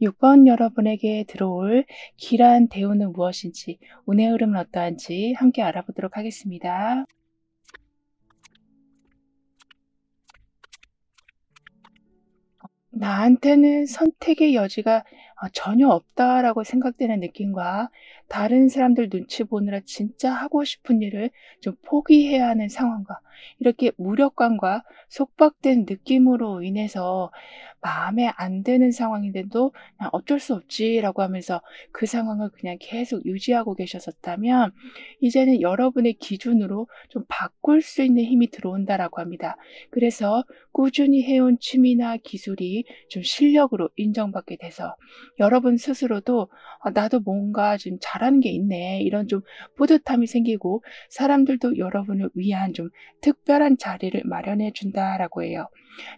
6번 여러분에게 들어올 길한 대우는 무엇인지, 운의 흐름은 어떠한지 함께 알아보도록 하겠습니다. 나한테는 선택의 여지가 전혀 없다라고 생각되는 느낌과 다른 사람들 눈치 보느라 진짜 하고 싶은 일을 좀 포기해야 하는 상황과 이렇게 무력감과 속박된 느낌으로 인해서 마음에 안 드는 상황인데도 '그냥 어쩔 수 없지.'라고 하면서 그 상황을 그냥 계속 유지하고 계셨었다면 이제는 여러분의 기준으로 좀 바꿀 수 있는 힘이 들어온다라고 합니다. 그래서 꾸준히 해온 취미나 기술이 좀 실력으로 인정받게 돼서 여러분 스스로도 '아 나도 뭔가 좀 잘하는 게 있네.' 이런 좀 뿌듯함이 생기고 사람들도 여러분을 위한 좀 특별한 자리를 마련해 준다라고 해요.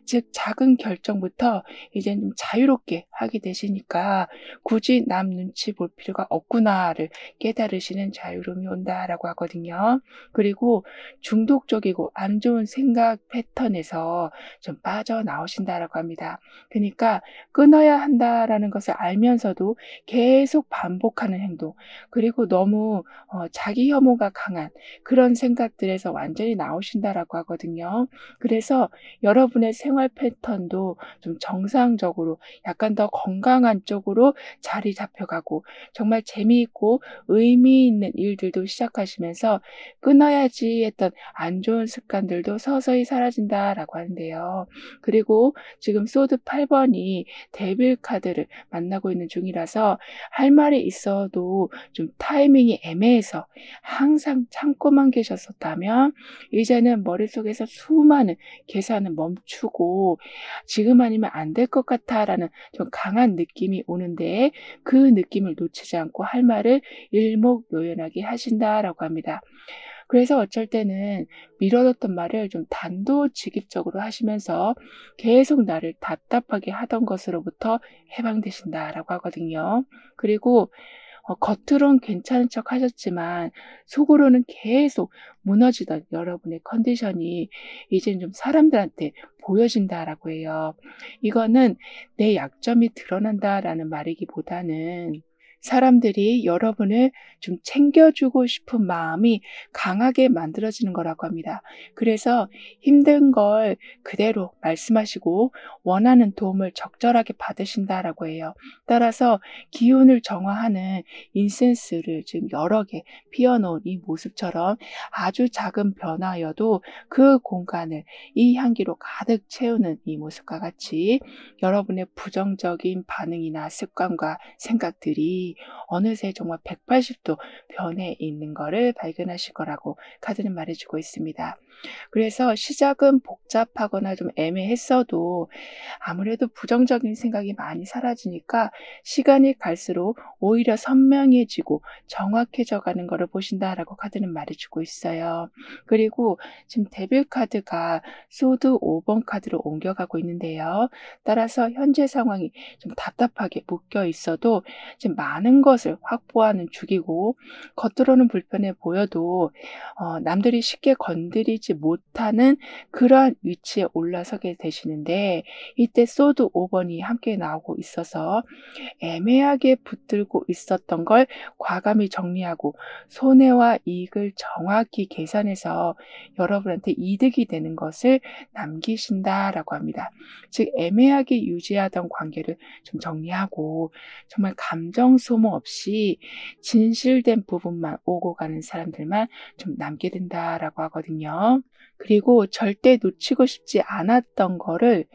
즉 작은 결정부터 이제는 좀 자유롭게 하게 되시니까 '굳이 남 눈치 볼 필요가 없구나.'를 깨달으시는 자유로움이 온다라고 하거든요. 그리고 중독적이고 안 좋은 생각 패턴에서 좀 빠져나오신다라고 합니다. 그니까 '끊어야 한다.'라는 것을 알면서도 계속 반복하는 행동, 그리고 너무 자기 혐오가 강한 그런 생각들에서 완전히 나오신다라고 하거든요. 그래서 여러분의 생활 패턴도 좀 정상적으로 약간 더 건강한 쪽으로 자리 잡혀가고 정말 재미있고 의미 있는 일들도 시작하시면서 '끊어야지.' 했던 안 좋은 습관들도 서서히 사라진다라고 하는데요. 그리고 지금 소드 8 번이 데빌 카드를 만나고 있는 중이라서 할 말이 있어도 좀 타이밍이 애매해서 항상 참고만 계셨었다면 이제는 머릿속에서 수많은 계산을 멈추고 '지금 아니면 안 될 것 같아.'라는 좀 강한 느낌이 오는데 그 느낌을 놓치지 않고 할 말을 일목요연하게 하신다라고 합니다. 그래서 어쩔 때는 미뤄뒀던 말을 좀 단도직입적으로 하시면서 계속 나를 답답하게 하던 것으로부터 해방되신다라고 하거든요. 그리고 겉으론 괜찮은 척 하셨지만 속으로는 계속 무너지던 여러분의 컨디션이 이제는 좀 사람들한테 보여진다라고 해요. 이거는 내 약점이 드러난다라는 말이기보다는 사람들이 여러분을 좀 챙겨주고 싶은 마음이 강하게 만들어지는 거라고 합니다. 그래서 힘든 걸 그대로 말씀하시고 원하는 도움을 적절하게 받으신다라고 해요. 따라서 기운을 정화하는 인센스를 지금 여러 개 피워 놓은 이 모습처럼 아주 작은 변화여도 그 공간을 이 향기로 가득 채우는 이 모습과 같이 여러분의 부정적인 반응이나 습관과 생각들이 어느새 정말 180도 변해 있는 거를 발견하실 거라고 카드는 말해 주고 있습니다. 그래서 시작은 복잡하거나 좀 애매했어도 아무래도 부정적인 생각이 많이 사라지니까 시간이 갈수록 오히려 선명해지고 정확해져 가는 거를 보신다라고 카드는 말해 주고 있어요. 그리고 지금 데빌 카드가 소드 5번 카드로 옮겨가고 있는데요. 따라서 현재 상황이 좀 답답하게 묶여 있어도 지금 많은 것을 확보하는 중이고 겉으로는 불편해 보여도 남들이 쉽게 건드리지 못하는 그러한 위치에 올라서게 되시는데 이때 소드 5 번이 함께 나오고 있어서 애매하게 붙들고 있었던 걸 과감히 정리하고 손해와 이익을 정확히 계산해서 여러분한테 이득이 되는 것을 남기신다라고 합니다. 즉 애매하게 유지하던 관계를 좀 정리하고 정말 감정 소모 없이 진실된 부분만 오고 가는 사람들만 좀 남게 된다라고 하거든요. 그리고 절대 놓치고 싶지 않았던 거를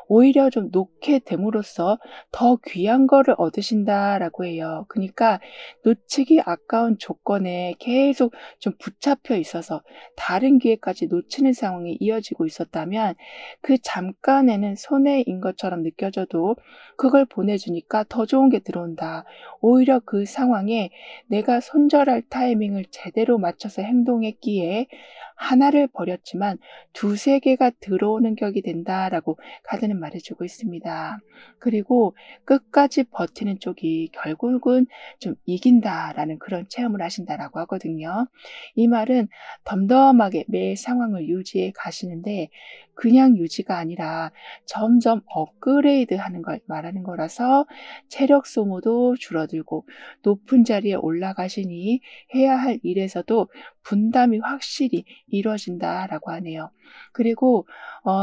오히려 좀 놓게 됨으로써 더 귀한 거를 얻으신다라고 해요. 그니까 놓치기 아까운 조건에 계속 좀 붙잡혀 있어서 다른 기회까지 놓치는 상황이 이어지고 있었다면 그 잠깐에는 손해인 것처럼 느껴져도 그걸 보내주니까 더 좋은 게 들어온다. 오히려 그 상황에 내가 손절할 타이밍을 제대로 맞춰서 행동했기에 하나를 버렸지만 두세 개가 들어오는 격이 된다라고 카드는 말해주고 있습니다. 그리고 끝까지 버티는 쪽이 결국은 좀 이긴다라는 그런 체험을 하신다라고 하거든요. 이 말은 덤덤하게 매 상황을 유지해 가시는데 그냥 유지가 아니라 점점 업그레이드 하는 걸 말하는 거라서 체력 소모도 줄어들고 높은 자리에 올라가시니 해야 할 일에서도 분담이 확실히 이루어진다라고 하네요. 그리고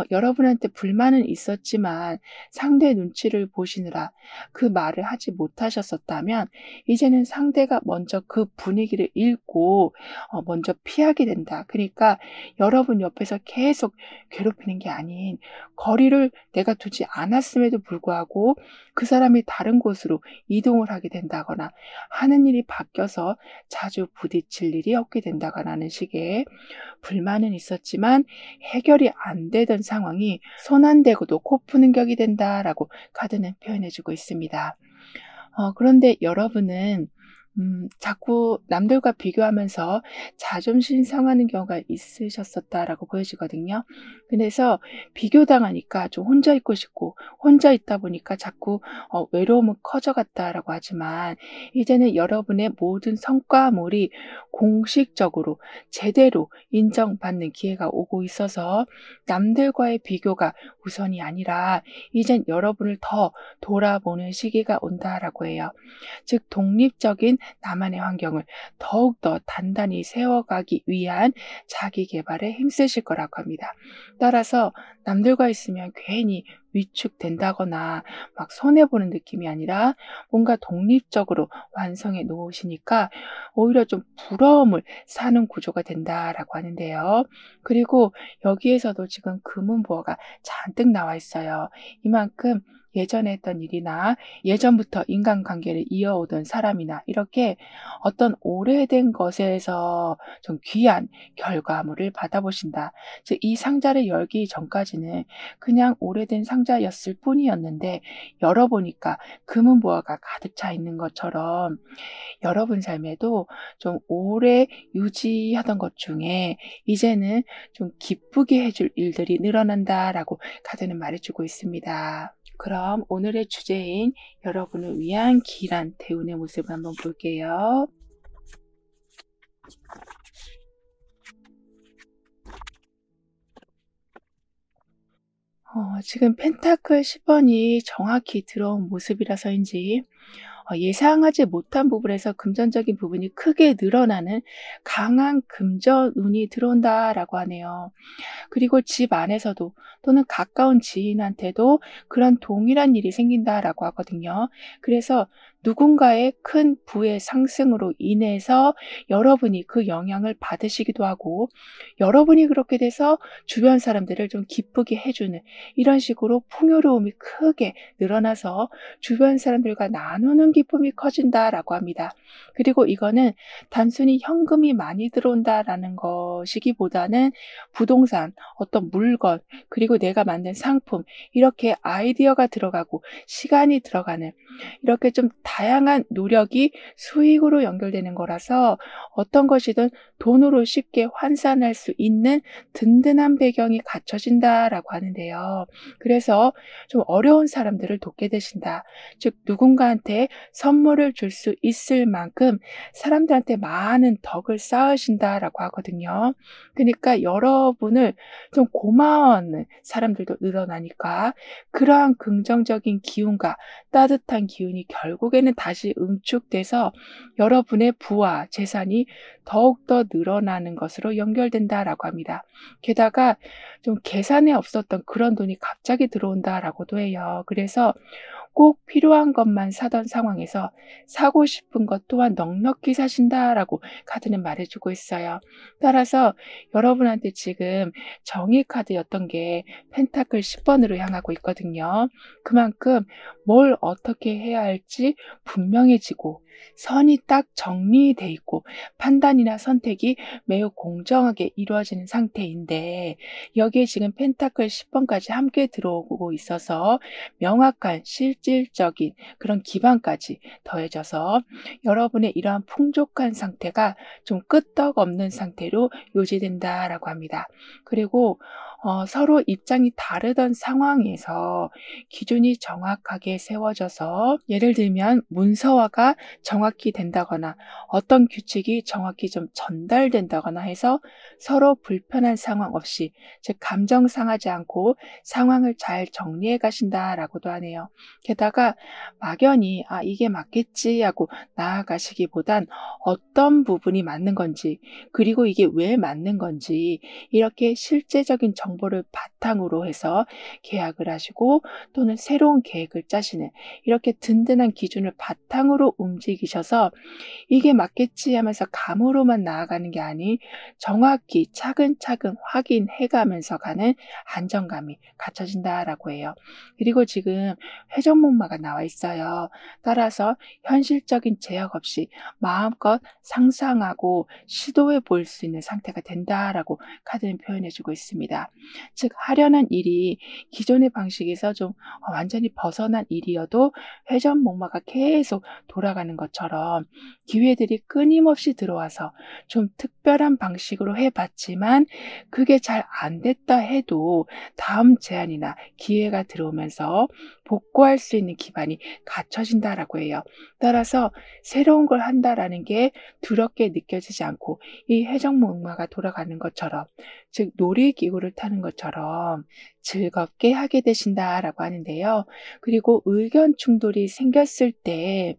여러분한테 불만은 있었지만 상대 눈치를 보시느라 그 말을 하지 못하셨었다면 이제는 상대가 먼저 그 분위기를 읽고 먼저 피하게 된다. 그러니까 여러분 옆에서 계속 괴롭히는 게 아닌 거리를 내가 두지 않았음에도 불구하고 그 사람이 다른 곳으로 이동을 하게 된다거나 하는 일이 바뀌어서 자주 부딪힐 일이 없게 된다거나 하는 식의 불만은 있었지만 해결이 안 되던 상황이 손 안 대고도 코 푸는 격이 된다라고 카드는 표현해주고 있습니다. 그런데 여러분은 자꾸 남들과 비교하면서 자존심 상하는 경우가 있으셨었다라고 보여지거든요. 그래서 비교당하니까 좀 혼자 있고 싶고 혼자 있다 보니까 자꾸 외로움은 커져갔다라고 하지만 이제는 여러분의 모든 성과물이 공식적으로 제대로 인정받는 기회가 오고 있어서 남들과의 비교가 우선이 아니라 이젠 여러분을 더 돌아보는 시기가 온다라고 해요. 즉 독립적인 나만의 환경을 더욱더 단단히 세워가기 위한 자기 개발에 힘쓰실 거라고 합니다. 따라서 남들과 있으면 괜히 위축된다거나 막 손해보는 느낌이 아니라 뭔가 독립적으로 완성해 놓으시니까 오히려 좀 부러움을 사는 구조가 된다라고 하는데요. 그리고 여기에서도 지금 금은보화가 잔뜩 나와 있어요. 이만큼 예전에 했던 일이나 예전부터 인간관계를 이어오던 사람이나 이렇게 어떤 오래된 것에서 좀 귀한 결과물을 받아보신다. 즉, 이 상자를 열기 전까지는 그냥 오래된 상자였을 뿐이었는데 열어보니까 금은보화가 가득 차 있는 것처럼 여러분 삶에도 좀 오래 유지하던 것 중에 이제는 좀 기쁘게 해줄 일들이 늘어난다라고 카드는 말해주고 있습니다. 그럼 오늘의 주제인 여러분을 위한 길한 대운의 모습을 한번 볼게요. 지금 펜타클 10번이 정확히 들어온 모습이라서인지 예상하지 못한 부분에서 금전적인 부분이 크게 늘어나는 강한 금전운이 들어온다라고 하네요. 그리고 집 안에서도 또는 가까운 지인한테도 그런 동일한 일이 생긴다라고 하거든요. 그래서 누군가의 큰 부의 상승으로 인해서 여러분이 그 영향을 받으시기도 하고 여러분이 그렇게 돼서 주변 사람들을 좀 기쁘게 해주는 이런 식으로 풍요로움이 크게 늘어나서 주변 사람들과 나누는 기쁨이 커진다라고 합니다. 그리고 이거는 단순히 현금이 많이 들어온다라는 것이기보다는 부동산, 어떤 물건, 그리고 내가 만든 상품 이렇게 아이디어가 들어가고 시간이 들어가는 이렇게 좀 다양한 노력이 수익으로 연결되는 거라서 어떤 것이든 돈으로 쉽게 환산할 수 있는 든든한 배경이 갖춰진다라고 하는데요. 그래서 좀 어려운 사람들을 돕게 되신다. 즉 누군가한테 선물을 줄 수 있을 만큼 사람들한테 많은 덕을 쌓으신다라고 하거든요. 그러니까 여러분을 좀 고마워하는 사람들도 늘어나니까 그러한 긍정적인 기운과 따뜻한 기운이 결국에는 다시 응축돼서 여러분의 부와 재산이 더욱더 늘어나는 것으로 연결된다라고 합니다. 게다가 좀 계산에 없었던 그런 돈이 갑자기 들어온다라고도 해요. 그래서 꼭 필요한 것만 사던 상황에서 사고 싶은 것 또한 넉넉히 사신다라고 카드는 말해주고 있어요. 따라서 여러분한테 지금 정의 카드였던 게 펜타클 10번으로 향하고 있거든요. 그만큼 뭘 어떻게 해야 할지 분명해지고 선이 딱 정리돼 있고 판단이나 선택이 매우 공정하게 이루어지는 상태인데, 여기에 지금 펜타클 10번까지 함께 들어오고 있어서 명확한 실질적인 그런 기반까지 더해져서 여러분의 이러한 풍족한 상태가 좀 끄떡없는 상태로 유지된다라고 합니다. 그리고 서로 입장이 다르던 상황에서 기준이 정확하게 세워져서, 예를 들면 문서화가 정확히 된다거나 어떤 규칙이 정확히 좀 전달된다거나 해서 서로 불편한 상황 없이, 즉 감정 상하지 않고 상황을 잘 정리해 가신다라고도 하네요. 게다가 막연히 이게 맞겠지 하고 나아가시기보단 어떤 부분이 맞는 건지, 그리고 이게 왜 맞는 건지, 이렇게 실제적인 정보를 바탕으로 해서 계약을 하시고 또는 새로운 계획을 짜시는, 이렇게 든든한 기준을 바탕으로 움직이셔서 이게 맞겠지 하면서 감으로만 나아가는 게 아닌 정확히 차근차근 확인해 가면서 가는 안정감이 갖춰진다라고 해요. 그리고 지금 회전목마가 나와 있어요. 따라서 현실적인 제약 없이 마음껏 상상하고 시도해 볼 수 있는 상태가 된다라고 카드는 표현해 주고 있습니다. 즉 하려는 일이 기존의 방식에서 좀 완전히 벗어난 일이어도 회전목마가 계속 돌아가는 것처럼 기회들이 끊임없이 들어와서 좀 특별한 방식으로 해봤지만 그게 잘 안 됐다 해도 다음 제안이나 기회가 들어오면서 복구할 수 있는 기반이 갖춰진다라고 해요. 따라서 새로운 걸 한다라는 게 두렵게 느껴지지 않고 이 회전목마가 돌아가는 것처럼, 즉 놀이기구를 타는 것처럼 즐겁게 하게 되신다라고 하는데요. 그리고 의견 충돌이 생겼을 때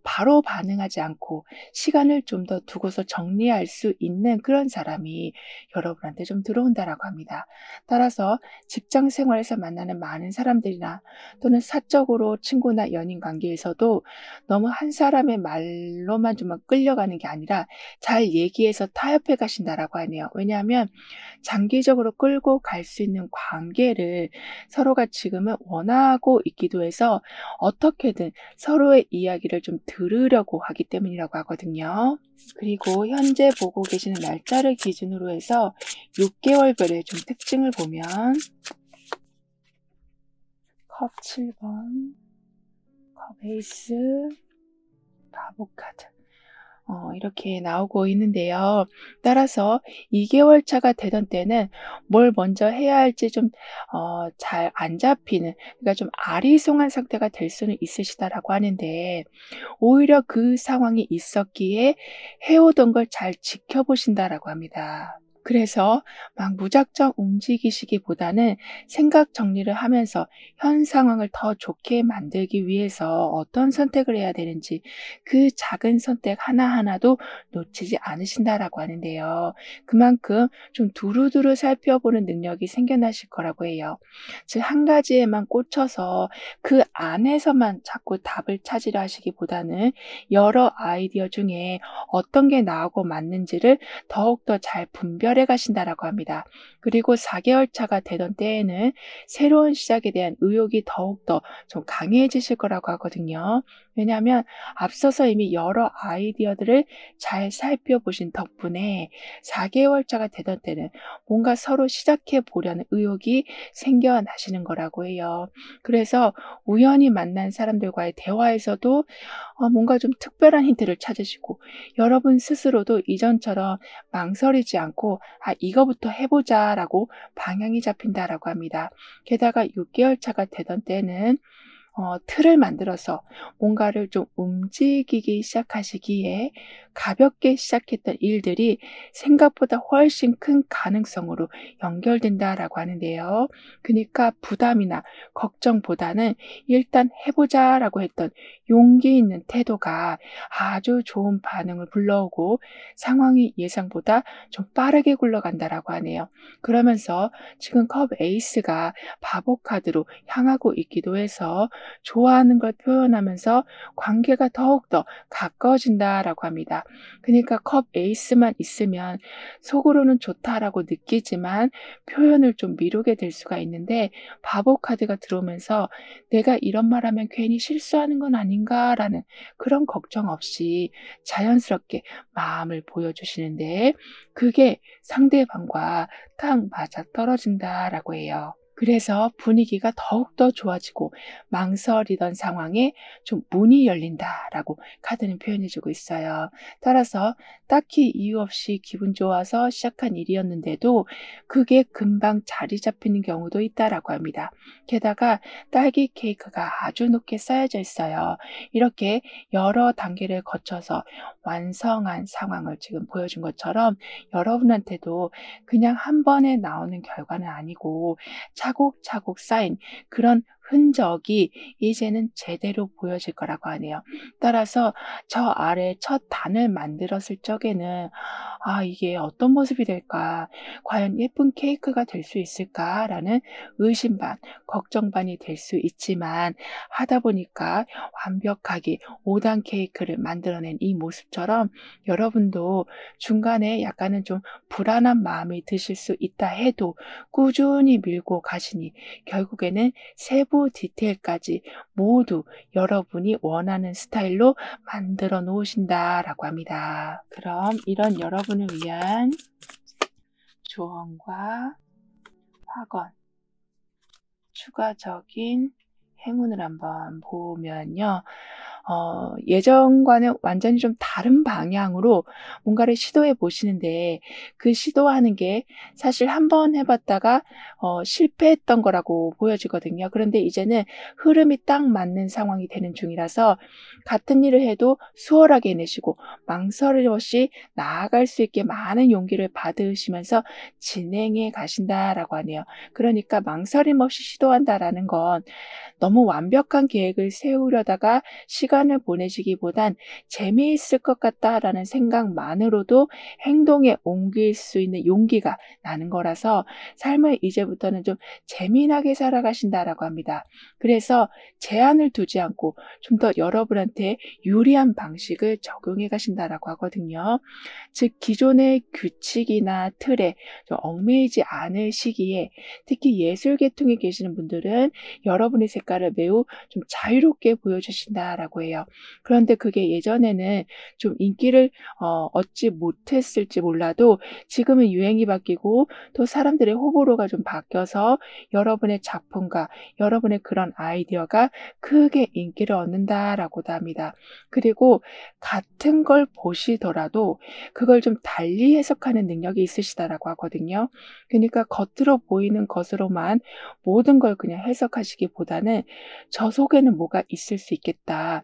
바로 반응하지 않고 시간을 좀 더 두고서 정리할 수 있는 그런 사람이 여러분한테 좀 들어온다라고 합니다. 따라서 직장 생활에서 만나는 많은 사람들이나 또는 사적으로 친구나 연인 관계에서도 너무 한 사람의 말로만 좀 끌려가는 게 아니라 잘 얘기해서 타협해 가신다라고 하네요. 왜냐하면 장기적으로 끌고 갈 수 있는 관계를 서로가 지금은 원하고 있기도 해서 어떻게든 서로의 이야기를 좀 들으려고 하기 때문이라고 하거든요. 그리고 현재 보고 계시는 날짜를 기준으로 해서 6개월별의 좀 특징을 보면 컵 7번, 컵 에이스, 바보 카드 이렇게 나오고 있는데요. 따라서 2개월 차가 되던 때는 뭘 먼저 해야 할지 좀 잘 안 잡히는, 그러니까 좀 아리송한 상태가 될 수는 있으시다라고 하는데, 오히려 그 상황이 있었기에 해오던 걸 잘 지켜보신다라고 합니다. 그래서 막 무작정 움직이시기보다는 생각 정리를 하면서 현 상황을 더 좋게 만들기 위해서 어떤 선택을 해야 되는지 그 작은 선택 하나하나도 놓치지 않으신다라고 하는데요. 그만큼 좀 두루두루 살펴보는 능력이 생겨나실 거라고 해요. 즉 한 가지에만 꽂혀서 그 안에서만 자꾸 답을 찾으려 하시기보다는 여러 아이디어 중에 어떤 게 나하고 맞는지를 더욱더 잘 분별해 가신다라고 합니다. 그리고 4개월 차가 되던 때에는 새로운 시작에 대한 의욕이 더욱더 좀 강해지실 거라고 하거든요. 왜냐하면 앞서서 이미 여러 아이디어들을 잘 살펴보신 덕분에 4개월 차가 되던 때는 뭔가 서로 시작해 보려는 의욕이 생겨나시는 거라고 해요. 그래서 우연히 만난 사람들과의 대화에서도 뭔가 좀 특별한 힌트를 찾으시고, 여러분 스스로도 이전처럼 망설이지 않고 이거부터 해보자라고 방향이 잡힌다라고 합니다. 게다가 6개월 차가 되던 때는 틀을 만들어서 뭔가를 좀 움직이기 시작하시기에 가볍게 시작했던 일들이 생각보다 훨씬 큰 가능성으로 연결된다라고 하는데요. 그러니까 부담이나 걱정보다는 일단 해보자라고 했던 용기 있는 태도가 아주 좋은 반응을 불러오고 상황이 예상보다 좀 빠르게 굴러간다라고 하네요. 그러면서 지금 컵 에이스가 바보 카드로 향하고 있기도 해서 좋아하는 걸 표현하면서 관계가 더욱더 가까워진다라고 합니다. 그러니까 컵 에이스만 있으면 속으로는 좋다라고 느끼지만 표현을 좀 미루게 될 수가 있는데, 바보 카드가 들어오면서 '내가 이런 말하면 괜히 실수하는 건 아닌가.'라는 그런 걱정 없이 자연스럽게 마음을 보여주시는데, 그게 상대방과 딱 맞아떨어진다라고 해요. 그래서 분위기가 더욱더 좋아지고 망설이던 상황에 좀 문이 열린다라고 카드는 표현해 주고 있어요. 따라서 딱히 이유 없이 기분 좋아서 시작한 일이었는데도 그게 금방 자리 잡히는 경우도 있다라고 합니다. 게다가 딸기 케이크가 아주 높게 쌓여져 있어요. 이렇게 여러 단계를 거쳐서 완성한 상황을 지금 보여준 것처럼, 여러분한테도 그냥 한 번에 나오는 결과는 아니고 차곡차곡 쌓인 그런 흔적이 이제는 제대로 보여질 거라고 하네요. 따라서 저 아래 첫 단을 만들었을 적에는 '아, 이게 어떤 모습이 될까? 과연 예쁜 케이크가 될 수 있을까?'라는 의심 반, 걱정 반이 될 수 있지만, 하다 보니까 완벽하게 5단 케이크를 만들어낸 이 모습처럼 여러분도 중간에 약간은 좀 불안한 마음이 드실 수 있다 해도 꾸준히 밀고 가시니 결국에는 세부 디테일까지 모두 여러분이 원하는 스타일로 만들어 놓으신다라고 합니다. 그럼 이런 여러분을 위한 조언과 확언, 추가적인 행운을 한번 보면요. 예전과는 완전히 좀 다른 방향으로 뭔가를 시도해 보시는데, 그 시도하는 게 사실 한 번 해 봤다가 실패했던 거라고 보여지거든요. 그런데 이제는 흐름이 딱 맞는 상황이 되는 중이라서 같은 일을 해도 수월하게 해내시고 망설임 없이 나아갈 수 있게 많은 용기를 받으시면서 진행해 가신다라고 하네요. 그러니까 망설임 없이 시도한다라는 건 너무 완벽한 계획을 세우려다가 시간을 보내시기보단 '재미있을 것 같다.'라는 생각만으로도 행동에 옮길 수 있는 용기가 나는 거라서, 삶을 이제부터는 좀 재미나게 살아가신다라고 합니다. 그래서 제한을 두지 않고 좀 더 여러분한테 유리한 방식을 적용해 가신다라고 하거든요. 즉 기존의 규칙이나 틀에 좀 얽매이지 않으시기에, 특히 예술 계통에 계시는 분들은 여러분의 색깔을 매우 좀 자유롭게 보여주신다라고 해요. 그런데 그게 예전에는 좀 인기를 얻지 못했을지 몰라도, 지금은 유행이 바뀌고 또 사람들의 호불호가 좀 바뀌어서 여러분의 작품과 여러분의 그런 아이디어가 크게 인기를 얻는다라고도 합니다. 그리고 같은 걸 보시더라도 그걸 좀 달리 해석하는 능력이 있으시다라고 하거든요. 그러니까 겉으로 보이는 것으로만 모든 걸 그냥 해석하시기보다는 '저 속에는 뭐가 있을 수 있겠다.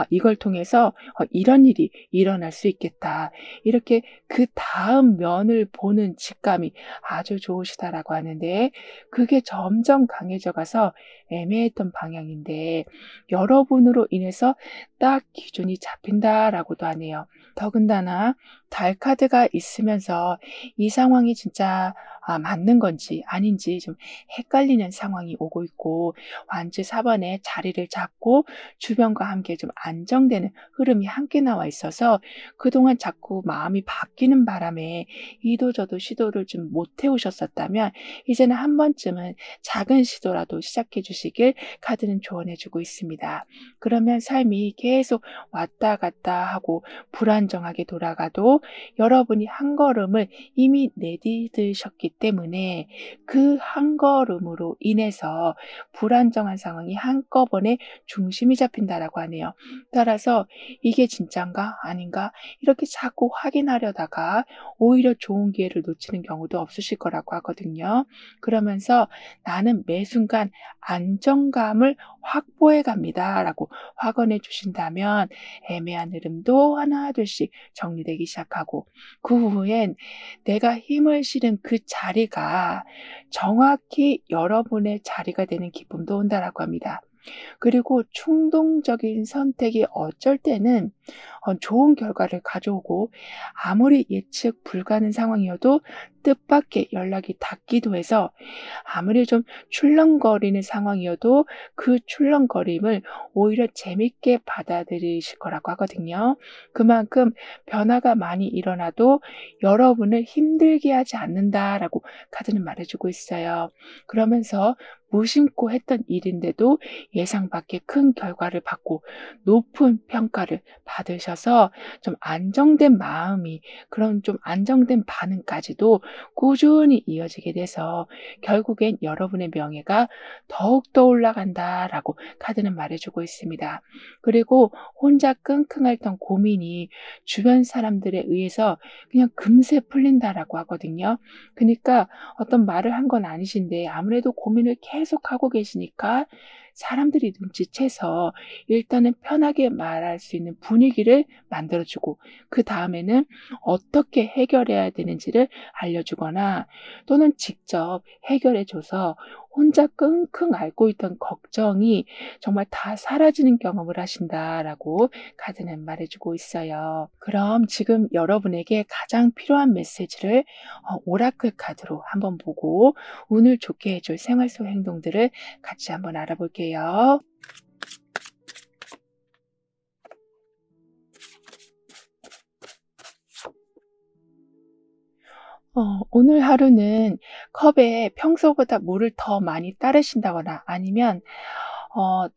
이걸 통해서 이런 일이 일어날 수 있겠다.' 이렇게 그다음 면을 보는 직감이 아주 좋으시다라고 하는데, 그게 점점 강해져 가서 애매했던 방향인데 여러분으로 인해서 딱 기준이 잡힌다라고도 하네요. 더군다나 달 카드가 있으면서 이 상황이 진짜 맞는 건지 아닌지 좀 헷갈리는 상황이 오고 있고, 완주 4 번에 자리를 잡고 주변과 함께 좀 안정되는 흐름이 함께 나와 있어서 그동안 자꾸 마음이 바뀌는 바람에 이도 저도 시도를 좀 못 해 오셨었다면, 이제는 한 번쯤은 작은 시도라도 시작해 주시길 카드는 조언해 주고 있습니다. 그러면 삶이 계속 왔다 갔다 하고 불안정하게 돌아가도 여러분이 한 걸음을 이미 내디디셨기 때문에 그 한 걸음으로 인해서 불안정한 상황이 한꺼번에 중심이 잡힌다라고 하네요. 따라서 '이게 진짠가 아닌가?' 이렇게 자꾸 확인하려다가 오히려 좋은 기회를 놓치는 경우도 없으실 거라고 하거든요. 그러면서 '나는 매 순간 안정감을 확보해 갑니다.'라고 확언해 주신다면 애매한 흐름도 하나둘씩 정리되기 시작하고, 그 후엔 내가 힘을 실은 그 자리가 정확히 여러분의 자리가 되는 기쁨도 온다라고 합니다. 그리고 충동적인 선택이 어쩔 때는 좋은 결과를 가져오고, 아무리 예측 불가능 상황이어도 뜻밖의 연락이 닿기도 해서, 아무리 좀 출렁거리는 상황이어도 그 출렁거림을 오히려 재밌게 받아들이실 거라고 하거든요. 그만큼 변화가 많이 일어나도 여러분을 힘들게 하지 않는다라고 카드는 말해주고 있어요. 그러면서 무심코 했던 일인데도 예상 밖의 큰 결과를 받고 높은 평가를 받으셔서 좀 안정된 마음이, 그런 좀 안정된 반응까지도 꾸준히 이어지게 돼서 결국엔 여러분의 명예가 더욱더 올라간다라고 카드는 말해주고 있습니다. 그리고 혼자 끙끙 앓던 고민이 주변 사람들에 의해서 그냥 금세 풀린다라고 하거든요. 그러니까 어떤 말을 한 건 아니신데 아무래도 고민을 계속하고 계시니까 사람들이 눈치채서 일단은 편하게 말할 수 있는 분위기를 만들어주고, 그 다음에는 어떻게 해결해야 되는지를 알려주거나, 또는 직접 해결해줘서 혼자 끙끙 앓고 있던 걱정이 정말 다 사라지는 경험을 하신다라고 카드는 말해주고 있어요. 그럼 지금 여러분에게 가장 필요한 메시지를 오라클 카드로 한번 보고 운을 좋게 해줄 생활 속 행동들을 같이 한번 알아볼게요. 오늘 하루는 컵에 평소보다 물을 더 많이 따르신다거나, 아니면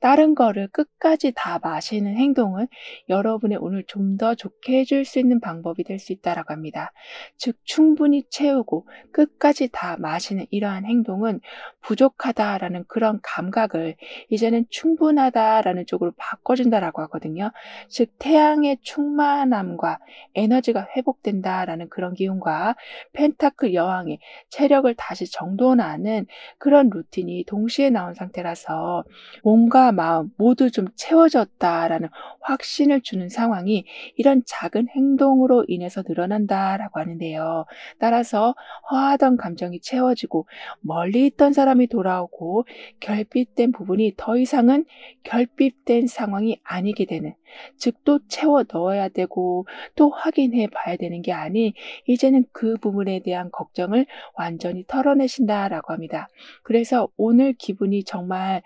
다른 거를 끝까지 다 마시는 행동은 여러분의 오늘 좀 더 좋게 해줄 수 있는 방법이 될 수 있다라고 합니다. 즉, 충분히 채우고 끝까지 다 마시는 이러한 행동은 부족하다라는 그런 감각을 이제는 충분하다라는 쪽으로 바꿔준다라고 하거든요. 즉, 태양의 충만함과 에너지가 회복된다라는 그런 기운과 펜타클 여왕의 체력을 다시 정돈하는 그런 루틴이 동시에 나온 상태라서 몸과 마음 모두 좀 채워졌다라는 확신을 주는 상황이 이런 작은 행동으로 인해서 늘어난다라고 하는데요. 따라서 허하던 감정이 채워지고 멀리 있던 사람이 돌아오고 결핍된 부분이 더 이상은 결핍된 상황이 아니게 되는, 즉 또 채워 넣어야 되고 또 확인해 봐야 되는 게 아닌, 이제는 그 부분에 대한 걱정을 완전히 털어내신다라고 합니다. 그래서 오늘 기분이 정말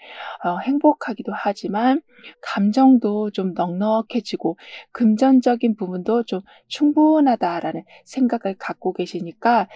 행복하기도 하지만 감정도 좀 넉넉해지고 금전적인 부분도 좀 충분하다라는 생각을 갖고 계시니까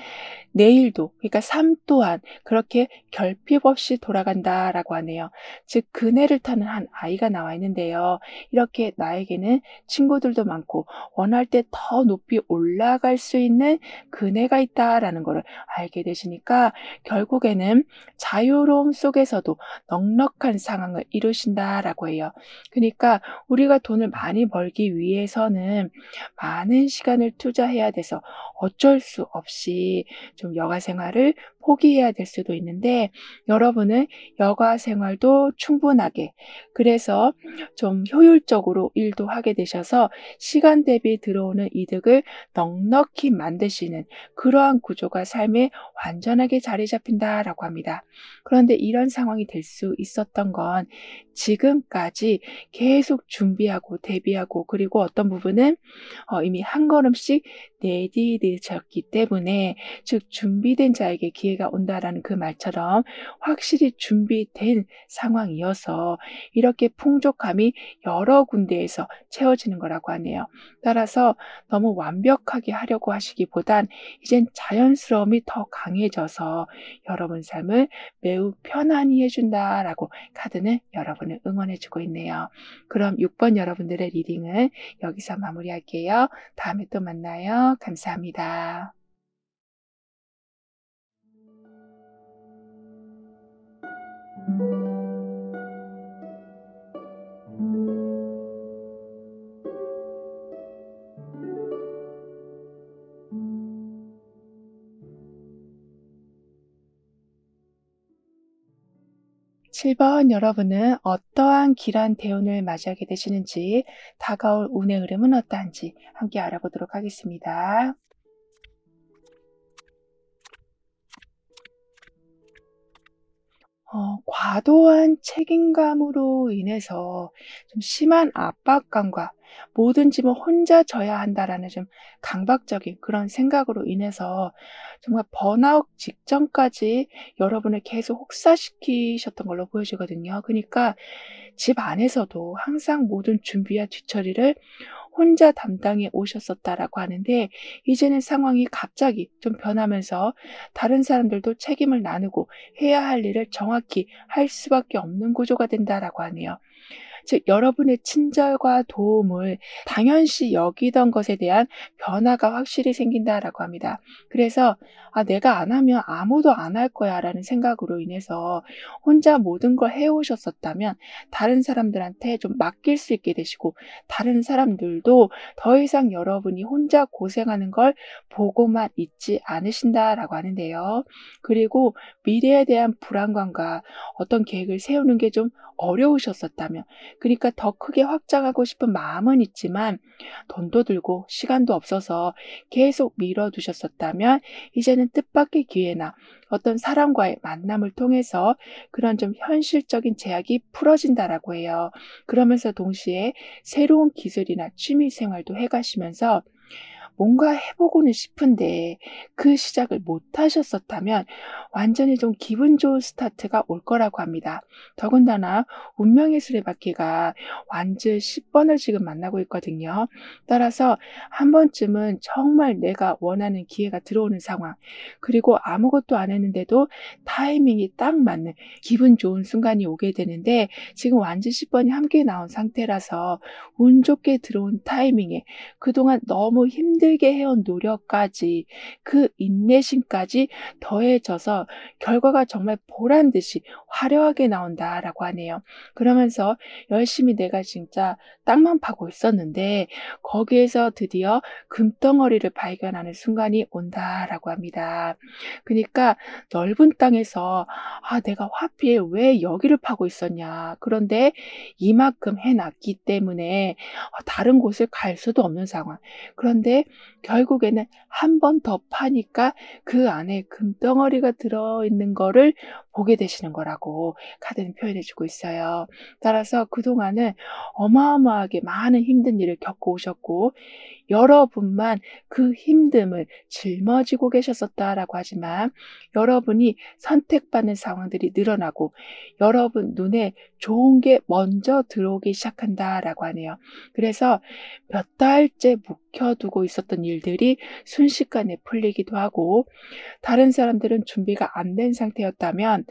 내일도, 그러니까 삶 또한 그렇게 결핍 없이 돌아간다라고 하네요. 즉, 그네를 타는 한 아이가 나와 있는데요. 이렇게 나에게는 친구들도 많고 원할 때 더 높이 올라갈 수 있는 그네가 있다라는 것을 알게 되시니까 결국에는 자유로움 속에서도 넉넉한 상황을 이루신다라고 해요. 그러니까 우리가 돈을 많이 벌기 위해서는 많은 시간을 투자해야 돼서 어쩔 수 없이 좀 여가 생활을 포기해야 될 수도 있는데, 여러분은 여가 생활도 충분하게, 그래서 좀 효율적으로 일도 하게 되셔서 시간 대비 들어오는 이득을 넉넉히 만드시는 그러한 구조가 삶에 완전하게 자리 잡힌다라고 합니다. 그런데 이런 상황이 될 수 있었던 건 지금까지 계속 준비하고 대비하고, 그리고 어떤 부분은 이미 한 걸음씩 내디디셨기 때문에, 즉 준비된 자에게 기회가 온다라는 그 말처럼 확실히 준비된 상황이어서 이렇게 풍족함이 여러 군데에서 채워지는 거라고 하네요. 따라서 너무 완벽하게 하려고 하시기보단 이젠 자연스러움이 더 강해져서 여러분 삶을 매우 편안히 해준다라고 카드는 여러분을 응원해주고 있네요. 그럼 6번 여러분들의 리딩은 여기서 마무리할게요. 다음에 또 만나요. 감사합니다. 칠 번 여러분은 어떠한 길한 대운을 맞이하게 되시는지, 다가올 운의 흐름은 어떠한지 함께 알아보도록 하겠습니다. 과도한 책임감으로 인해서 좀 심한 압박감과 뭐든지 뭐 혼자 져야 한다라는 좀 강박적인 그런 생각으로 인해서 정말 번아웃 직전까지 여러분을 계속 혹사시키셨던 걸로 보여지거든요. 그러니까 집 안에서도 항상 모든 준비와 뒤처리를 혼자 담당해 오셨었다라고 하는데, 이제는 상황이 갑자기 좀 변하면서 다른 사람들도 책임을 나누고 해야 할 일을 정확히 할 수밖에 없는 구조가 된다라고 하네요. 즉 여러분의 친절과 도움을 당연시 여기던 것에 대한 변화가 확실히 생긴다라고 합니다. 그래서 '아 내가 안 하면 아무도 안 할 거야.'라는 생각으로 인해서 혼자 모든 걸 해 오셨었다면 다른 사람들한테 좀 맡길 수 있게 되시고, 다른 사람들도 더 이상 여러분이 혼자 고생하는 걸 보고만 있지 않으신다라고 하는데요. 그리고 미래에 대한 불안감과 어떤 계획을 세우는 게 좀 어려우셨었다면, 그러니까 더 크게 확장하고 싶은 마음은 있지만 돈도 들고 시간도 없어서 계속 미뤄 두셨었다면, 이제는 뜻밖의 기회나 어떤 사람과의 만남을 통해서 그런 좀 현실적인 제약이 풀어진다라고 해요. 그러면서 동시에 새로운 기술이나 취미 생활도 해 가시면서 뭔가 해 보고는 싶은데 그 시작을 못 하셨었다면 완전히 좀 기분 좋은 스타트가 올 거라고 합니다. 더군다나 운명의 수레바퀴가 완즈 10 번을 지금 만나고 있거든요. 따라서 한 번쯤은 정말 내가 원하는 기회가 들어오는 상황, 그리고 아무것도 안 했는데도 타이밍이 딱 맞는 기분 좋은 순간이 오게 되는데, 지금 완즈 10 번이 함께 나온 상태라서 운 좋게 들어온 타이밍에 그동안 너무 힘들게 해온 노력까지, 그 인내심까지 더해져서 결과가 정말 보란 듯이 화려하게 나온다라고 하네요. 그러면서 열심히 내가 진짜 땅만 파고 있었는데 거기에서 드디어 금덩어리를 발견하는 순간이 온다라고 합니다. 그러니까 넓은 땅에서 '아 내가 하필 왜 여기를 파고 있었냐. 그런데 이만큼 해 놨기 때문에 다른 곳을 갈 수도 없는 상황. 그런데 결국에는 한 번 더 파니까 그 안에 금덩어리가 들어있는 거를 보게 되시는 거라고 카드는 표현해 주고 있어요. 따라서 그동안은 어마어마하게 많은 힘든 일을 겪어 오셨고, 여러분만 그 힘듦을 짊어지고 계셨었다라고 하지만, 여러분이 선택받는 상황들이 늘어나고 여러분 눈에 좋은 게 먼저 들어오기 시작한다라고 하네요. 그래서 몇 달째 묵혀두고 있었던 일들이 순식간에 풀리기도 하고, 다른 사람들은 준비가 안 된 상태였다면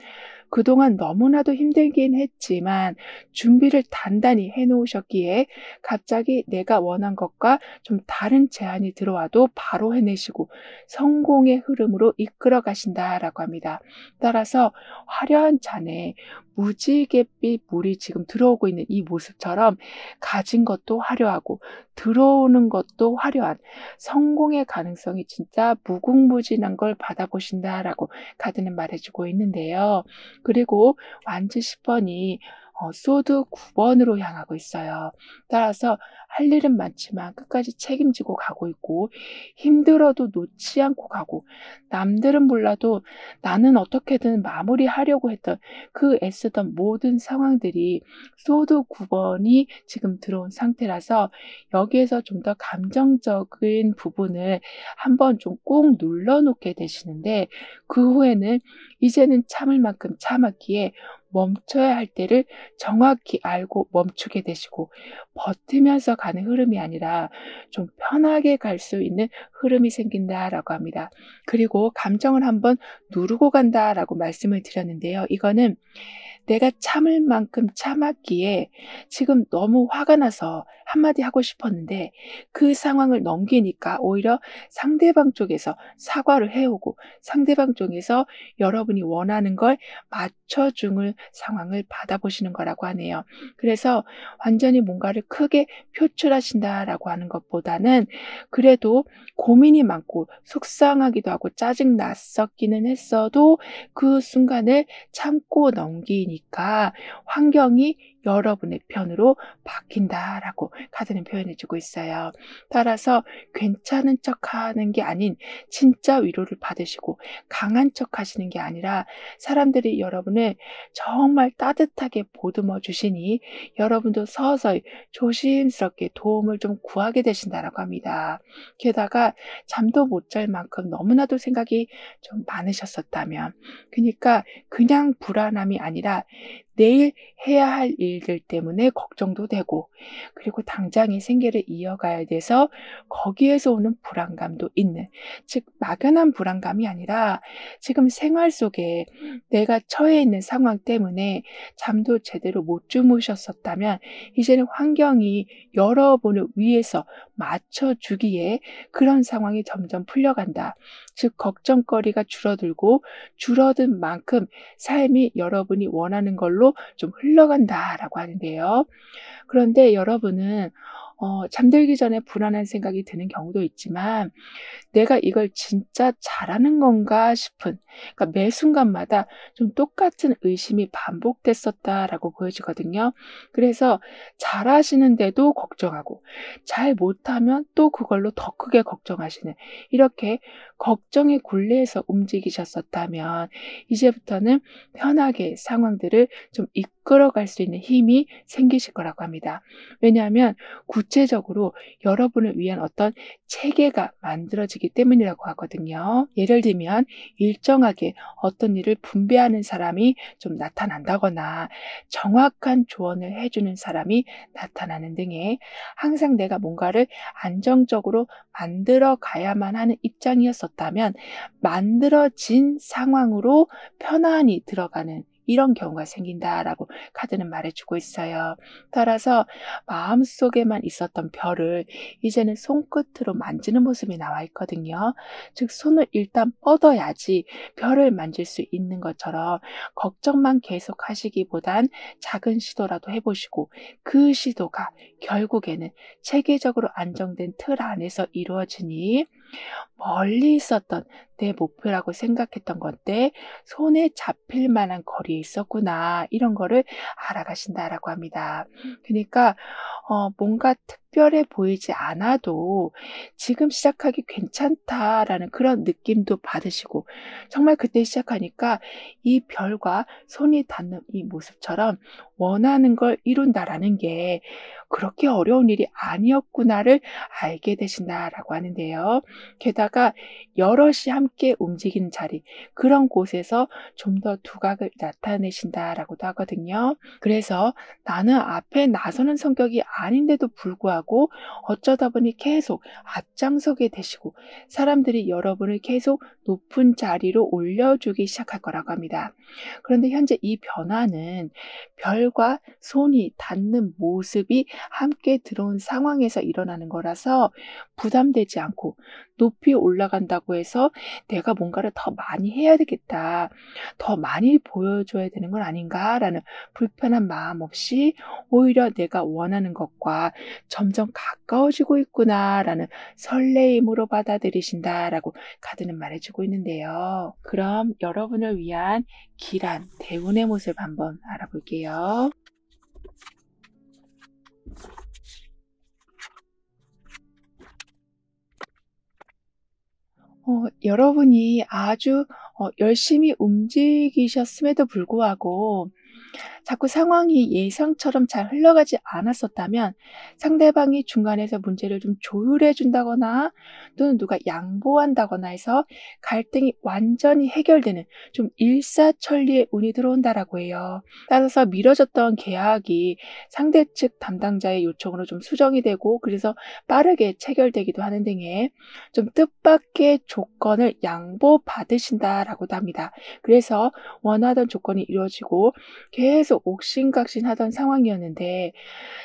그동안 너무나도 힘들긴 했지만 준비를 단단히 해 놓으셨기에 갑자기 내가 원한 것과 좀 다른 제안이 들어와도 바로 해내시고 성공의 흐름으로 이끌어 가신다라고 합니다. 따라서 화려한 잔에 무지갯빛 물이 지금 들어오고 있는 이 모습처럼 가진 것도 화려하고 들어오는 것도 화려한 성공의 가능성이 진짜 무궁무진한 걸 받아보신다라고 카드는 말해주고 있는데요. 그리고 완즈 10 번이 소드 9 번으로 향하고 있어요. 따라서 할 일은 많지만 끝까지 책임지고 가고 있고, 힘들어도 놓지 않고 가고, 남들은 몰라도 나는 어떻게든 마무리하려고 했던 그 애쓰던 모든 상황들이 소드 9 번이 지금 들어온 상태라서, 여기에서 좀 더 감정적인 부분을 한번 좀 꾹 눌러 놓게 되시는데, 그 후에는 이제는 참을 만큼 참았기에 멈춰야 할 때를 정확히 알고 멈추게 되시고, 버티면서 가는 흐름이 아니라 좀 편하게 갈 수 있는 흐름이 생긴다라고 합니다. 그리고 감정을 한번 누르고 간다라고 말씀을 드렸는데요. 이거는 내가 참을 만큼 참았기에 지금 너무 화가 나서 한마디 하고 싶었는데 그 상황을 넘기니까 오히려 상대방 쪽에서 사과를 해 오고, 상대방 쪽에서 여러분이 원하는 걸 맞춰주는 상황을 받아보시는 거라고 하네요. 그래서 완전히 뭔가를 크게 표출하신다라고 하는 것보다는 그래도 고민이 많고 속상하기도 하고 짜증 났었기는 했어도 그 순간을 참고 넘기니까 환경이 여러분의 편으로 바뀐다라고 카드는 표현해 주고 있어요. 따라서 괜찮은 척하는 게 아닌 진짜 위로를 받으시고 강한 척하시는 게 아니라 사람들이 여러분을 정말 따뜻하게 보듬어 주시니 여러분도 서서히 조심스럽게 도움을 좀 구하게 되신다라고 합니다. 게다가 잠도 못 잘 만큼 너무나도 생각이 좀 많으셨었다면, 그러니까 그냥 불안함이 아니라 내일 해야 할 일들 때문에 걱정도 되고, 그리고 당장의 생계를 이어가야 돼서 거기에서 오는 불안감도 있는, 즉 막연한 불안감이 아니라 지금 생활 속에 내가 처해 있는 상황 때문에 잠도 제대로 못 주무셨었다면 이제는 환경이 여러분을 위해서 맞춰주기에 그런 상황이 점점 풀려간다. 즉 걱정거리가 줄어들고 줄어든 만큼 삶이 여러분이 원하는 걸로 좀 흘러간다라고 하는데요. 그런데 여러분은 잠들기 전에 불안한 생각이 드는 경우도 있지만, 내가 이걸 진짜 잘하는 건가 싶은, 그러니까 매 순간마다 좀 똑같은 의심이 반복됐었다라고 보여지거든요. 그래서 잘하시는데도 걱정하고 잘 못하면 또 그걸로 더 크게 걱정하시는, 이렇게 걱정의 굴레에서 움직이셨었다면 이제부터는 편하게 상황들을 좀 이끌어갈 수 있는 힘이 생기실 거라고 합니다. 왜냐하면 구체적으로 여러분을 위한 어떤 체계가 만들어지기 때문이라고 하거든요. 예를 들면 일정하게 어떤 일을 분배하는 사람이 좀 나타난다거나 정확한 조언을 해주는 사람이 나타나는 등의, 항상 내가 뭔가를 안정적으로 만들어 가야만 하는 입장이었었다면 만들어진 상황으로 편안히 들어가는 이런 경우가 생긴다라고 카드는 말해주고 있어요. 따라서 마음속에만 있었던 별을 이제는 손끝으로 만지는 모습이 나와 있거든요. 즉 손을 일단 뻗어야지 별을 만질 수 있는 것처럼 걱정만 계속 하시기보단 작은 시도라도 해보시고, 그 시도가 결국에는 체계적으로 안정된 틀 안에서 이루어지니 멀리 있었던 내 목표라고 생각했던 건데 손에 잡힐 만한 거리에 있었구나, 이런 거를 알아가신다라고 합니다. 그러니까 뭔가 특별해 보이지 않아도 지금 시작하기 괜찮다라는 그런 느낌도 받으시고, 정말 그때 시작하니까 이 별과 손이 닿는 이 모습처럼 원하는 걸 이룬다라는 게 그렇게 어려운 일이 아니었구나를 알게 되신다라고 하는데요. 게다가 여럿이 함께 움직이는 자리, 그런 곳에서 좀 더 두각을 나타내신다라고도 하거든요. 그래서 나는 앞에 나서는 성격이 아닌데도 불구하고 어쩌다 보니 계속 앞장서게 되시고 사람들이 여러분을 계속 높은 자리로 올려주기 시작할 거라고 합니다. 그런데 현재 이 변화는 별과 손이 닿는 모습이 함께 들어온 상황에서 일어나는 거라서 부담되지 않고, 높이 올라간다고 해서 내가 뭔가를 더 많이 해야 되겠다, 더 많이 보여줘야 되는 건 아닌가라는 불편한 마음 없이 오히려 내가 원하는 것과 점점 가까워지고 있구나라는 설레임으로 받아들이신다라고 카드는 말해주고 있는데요. 그럼 여러분을 위한 길한 대운의 모습 한번 알아볼게요. 여러분이 아주 열심히 움직이셨음에도 불구하고 자꾸 상황이 예상처럼 잘 흘러가지 않았었다면 상대방이 중간에서 문제를 좀 조율해 준다거나 또는 누가 양보한다거나 해서 갈등이 완전히 해결되는 좀 일사천리의 운이 들어온다라고 해요. 따라서 미뤄졌던 계약이 상대 측 담당자의 요청으로 좀 수정이 되고, 그래서 빠르게 체결되기도 하는 등의 좀 뜻밖의 조건을 양보받으신다라고도 합니다. 그래서 원하던 조건이 이루어지고 계속 옥신각신하던 상황이었는데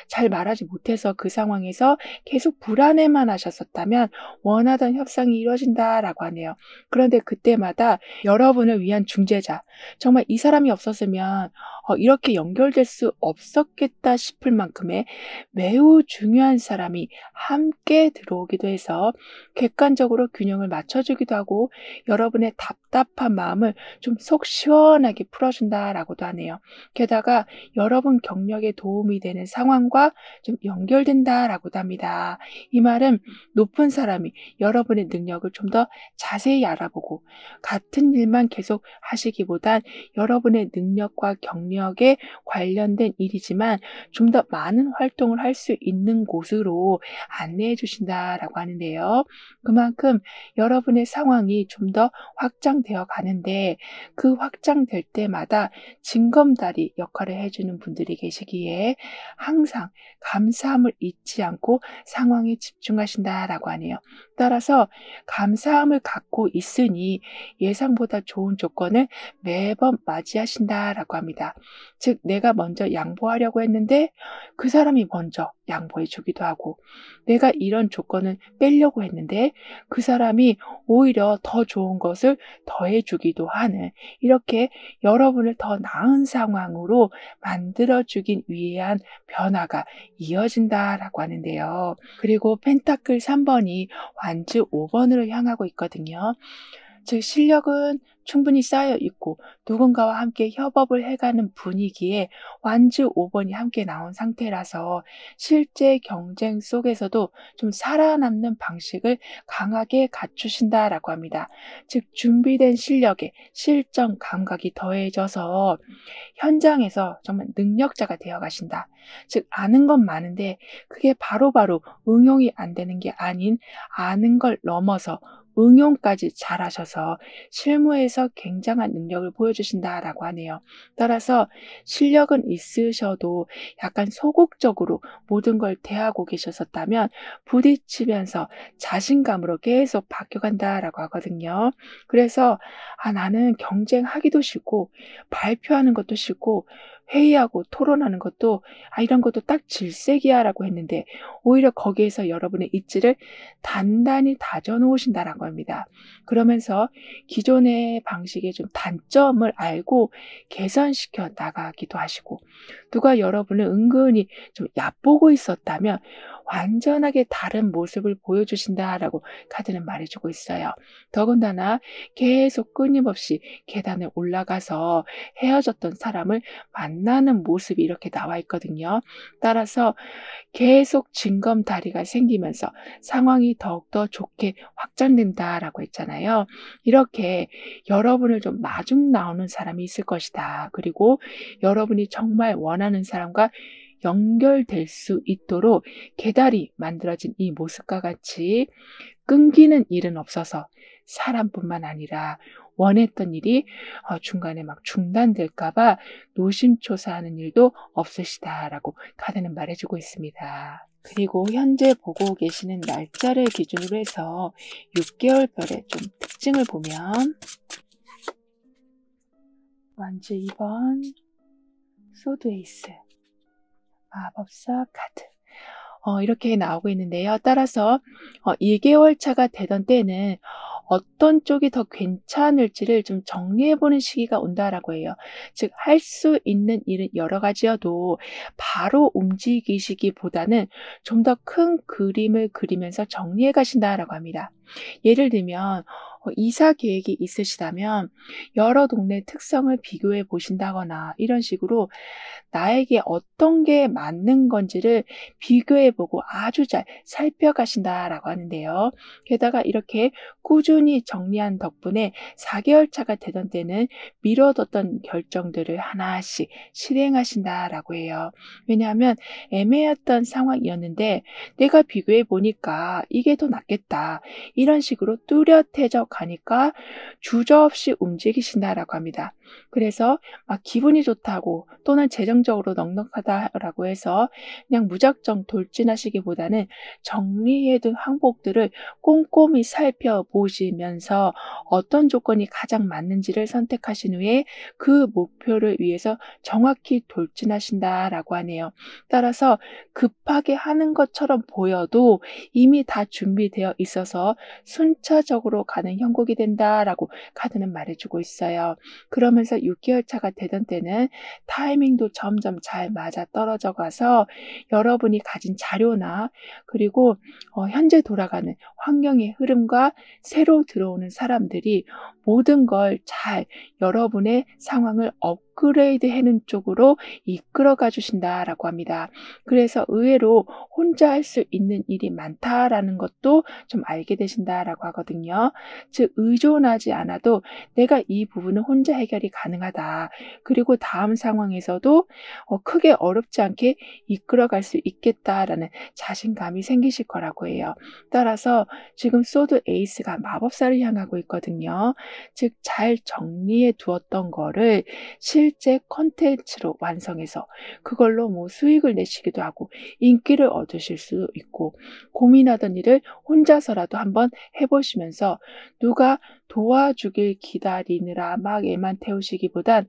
잘 말하지 못해서 그 상황에서 계속 불안해만 하셨었다면 원하던 협상이 이루어진다라고 하네요. 그런데 그때마다 여러분을 위한 중재자, 정말 이 사람이 없었으면 이렇게 연결될 수 없었겠다 싶을 만큼의 매우 중요한 사람이 함께 들어오기도 해서 객관적으로 균형을 맞춰주기도 하고 여러분의 답답한 마음을 좀 속 시원하게 풀어준다라고도 하네요. 게다가 여러분 경력에 도움이 되는 상황과 좀 연결된다라고도 합니다. 이 말은 높은 사람이 여러분의 능력을 좀 더 자세히 알아보고 같은 일만 계속 하시기보단 여러분의 능력과 경력에 관련된 일이지만 좀 더 많은 활동을 할 수 있는 곳으로 안내해 주신다라고 하는데요. 그만큼 여러분의 상황이 좀 더 확장되어 가는데 그 확장될 때마다 징검다리 역할을 해 주는 분들이 계시기에 항상 감사함을 잊지 않고 상황에 집중하신다라고 하네요. 따라서 감사함을 갖고 있으니 예상보다 좋은 조건을 매번 맞이하신다라고 합니다. 즉 내가 먼저 양보하려고 했는데 그 사람이 먼저 양보해 주기도 하고 내가 이런 조건을 빼려고 했는데 그 사람이 오히려 더 좋은 것을 더해 주기도 하는 이렇게 여러분을 더 나은 상황으로 만들어 주기 위한 변화가 이어진다라고 하는데요. 그리고 펜타클 3번이 완즈 5번으로 향하고 있거든요. 즉 실력은 충분히 쌓여 있고 누군가와 함께 협업을 해가는 분위기에 완즈 5번이 함께 나온 상태라서 실제 경쟁 속에서도 좀 살아남는 방식을 강하게 갖추신다라고 합니다. 즉 준비된 실력에 실전 감각이 더해져서 현장에서 정말 능력자가 되어 가신다. 즉 아는 건 많은데 그게 바로바로 응용이 안 되는 게 아닌 아는 걸 넘어서 응용까지 잘하셔서 실무에서 굉장한 능력을 보여주신다라고 하네요. 따라서 실력은 있으셔도 약간 소극적으로 모든 걸 대하고 계셨었다면 부딪히면서 자신감으로 계속 바뀌어간다라고 하거든요. 그래서 나는 경쟁하기도 싫고 발표하는 것도 싫고 회의하고 토론하는 것도 이런 것도 딱 질색이야라고 했는데 오히려 거기에서 여러분의 입지를 단단히 다져 놓으신다라고 합니다. 그러면서 기존의 방식의 좀 단점을 알고 개선시켜 나가기도 하시고 누가 여러분을 은근히 좀 얕보고 있었다면 완전하게 다른 모습을 보여주신다라고 카드는 말해주고 있어요. 더군다나 계속 끊임없이 계단을 올라가서 헤어졌던 사람을 만나는 모습이 이렇게 나와 있거든요. 따라서 계속 징검다리가 생기면서 상황이 더욱더 좋게 확장된다라고 했잖아요. 이렇게 여러분을 좀 마중 나오는 사람이 있을 것이다. 그리고 여러분이 정말 원하는 사람과 연결될 수 있도록 계달이 만들어진 이 모습과 같이 끊기는 일은 없어서 사람뿐만 아니라 원했던 일이 중간에 막 중단될까 봐 노심초사하는 일도 없으시다라고 카드는 말해주고 있습니다. 그리고 현재 보고 계시는 날짜를 기준으로 해서 6개월별의 좀 특징을 보면 완즈 2번, 소드 에이스, 마법사 카드 이렇게 나오고 있는데요. 따라서 2개월 차가 되던 때는 어떤 쪽이 더 괜찮을지를 좀 정리해보는 시기가 온다라고 해요. 즉, 할 수 있는 일은 여러 가지여도 바로 움직이시기보다는 좀 더 큰 그림을 그리면서 정리해 가신다라고 합니다. 예를 들면 이사 계획이 있으시다면 여러 동네 특성을 비교해 보신다거나 이런 식으로 나에게 어떤 게 맞는 건지를 비교해 보고 아주 잘 살펴가신다라고 하는데요. 게다가 이렇게 꾸준히 정리한 덕분에 4개월 차가 되던 때는 미뤄뒀던 결정들을 하나씩 실행하신다라고 해요. 왜냐하면 애매했던 상황이었는데 내가 비교해 보니까 이게 더 낫겠다. 이런 식으로 뚜렷해져 가니까 주저없이 움직이신다라고 합니다. 그래서 막 기분이 좋다고 또는 재정적으로 넉넉하다라고 해서 그냥 무작정 돌진하시기보다는 정리해둔 항목들을 꼼꼼히 살펴보시면서 어떤 조건이 가장 맞는지를 선택하신 후에 그 목표를 위해서 정확히 돌진하신다라고 하네요. 따라서 급하게 하는 것처럼 보여도 이미 다 준비되어 있어서 순차적으로 가는 너는 형국이 된다라고 카드는 말해주고 있어요. 그러면서 6개월 차가 되던 때는 타이밍도 점점 잘 맞아 떨어져 가서 여러분이 가진 자료나 그리고 현재 돌아가는 환경의 흐름과 새로 들어오는 사람들이 모든 걸 잘 여러분의 상황을 업그레이드 해는 쪽으로 이끌어가 주신다라고 합니다. 그래서 의외로 혼자 할 수 있는 일이 많다라는 것도 좀 알게 되신다라고 하거든요. 즉 의존하지 않아도 내가 이 부분은 혼자 해결이 가능하다. 그리고 다음 상황에서도 크게 어렵지 않게 이끌어갈 수 있겠다라는 자신감이 생기실 거라고 해요. 따라서 지금 소드 에이스가 마법사를 향하고 있거든요. 즉 잘 정리해 두었던 거를 실제 콘텐츠로 완성해서 그걸로 뭐 수익을 내시기도 하고 인기를 얻으실 수 있고 고민하던 일을 혼자서라도 한번 해보시면서 누가 도와주길 기다리느라 막 애만 태우시기보단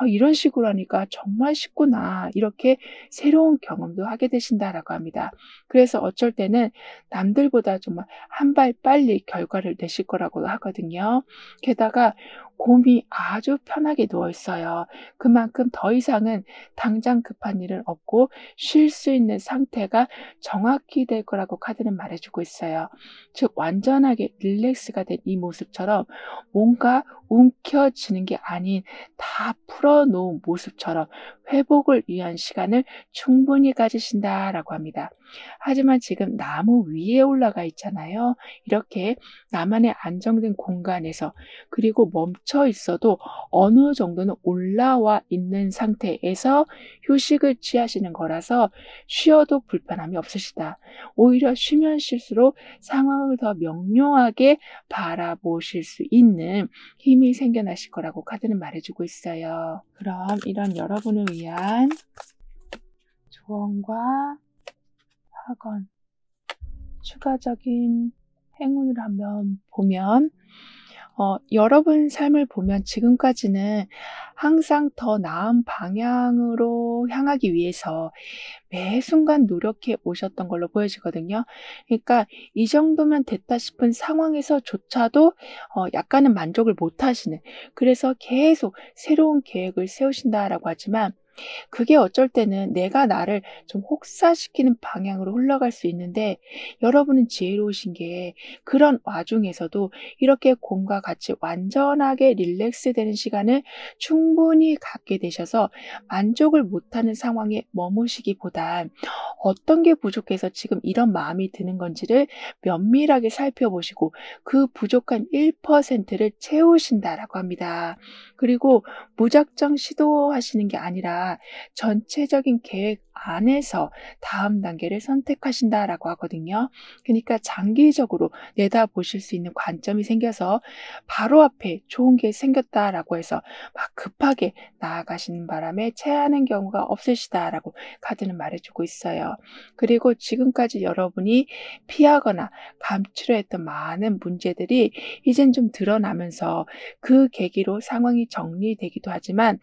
이런 식으로 하니까 정말 쉽구나 이렇게 새로운 경험도 하게 되신다라고 합니다. 그래서 어쩔 때는 남들보다 정말 한 발 빨리 결과를 내실 거라고 하거든요. 게다가 곰이 아주 편하게 누워 있어요. 그만큼 더 이상은 당장 급한 일은 없고 쉴 수 있는 상태가 정확히 될 거라고 카드는 말해주고 있어요. 즉 완전하게 릴렉스가 된 이 모습처럼 뭔가 움켜쥐는 게 아닌 다 풀어놓은 모습처럼 회복을 위한 시간을 충분히 가지신다라고 합니다. 하지만 지금 나무 위에 올라가 있잖아요. 이렇게 나만의 안정된 공간에서 그리고 멈춰 있어도 어느 정도는 올라와 있는 상태에서 휴식을 취하시는 거라서 쉬어도 불편함이 없으시다. 오히려 쉬면 쉴수록 상황을 더 명료하게 바라보실 수 있는 힘이 생겨나실 거라고 카드는 말해주고 있어요. 그럼 이런 여러분을 위한 조언과 확언, 추가적인 행운을 한번 보면 여러분 삶을 보면 지금까지는 항상 더 나은 방향으로 향하기 위해서 매 순간 노력해 오셨던 걸로 보여지거든요. 그러니까 이 정도면 됐다 싶은 상황에서조차도 약간은 만족을 못 하시는, 그래서 계속 새로운 계획을 세우신다라고 하지만 그게 어쩔 때는 내가 나를 좀 혹사시키는 방향으로 흘러갈 수 있는데 여러분은 지혜로우신 게 그런 와중에서도 이렇게 곰과 같이 완전하게 릴렉스되는 시간을 충분히 갖게 되셔서 만족을 못하는 상황에 머무시기보단 어떤 게 부족해서 지금 이런 마음이 드는 건지를 면밀하게 살펴보시고 그 부족한 1%를 채우신다라고 합니다. 그리고 무작정 시도하시는 게 아니라 전체적인 계획 안에서 다음 단계를 선택하신다라고 하거든요. 그러니까 장기적으로 내다보실 수 있는 관점이 생겨서 바로 앞에 좋은 게 생겼다라고 해서 막 급하게 나아가시는 바람에 체하는 경우가 없으시다라고 카드는 말해주고 있어요. 그리고 지금까지 여러분이 피하거나 감추려 했던 많은 문제들이 이젠 좀 드러나면서 그 계기로 상황이 정리되기도 하지만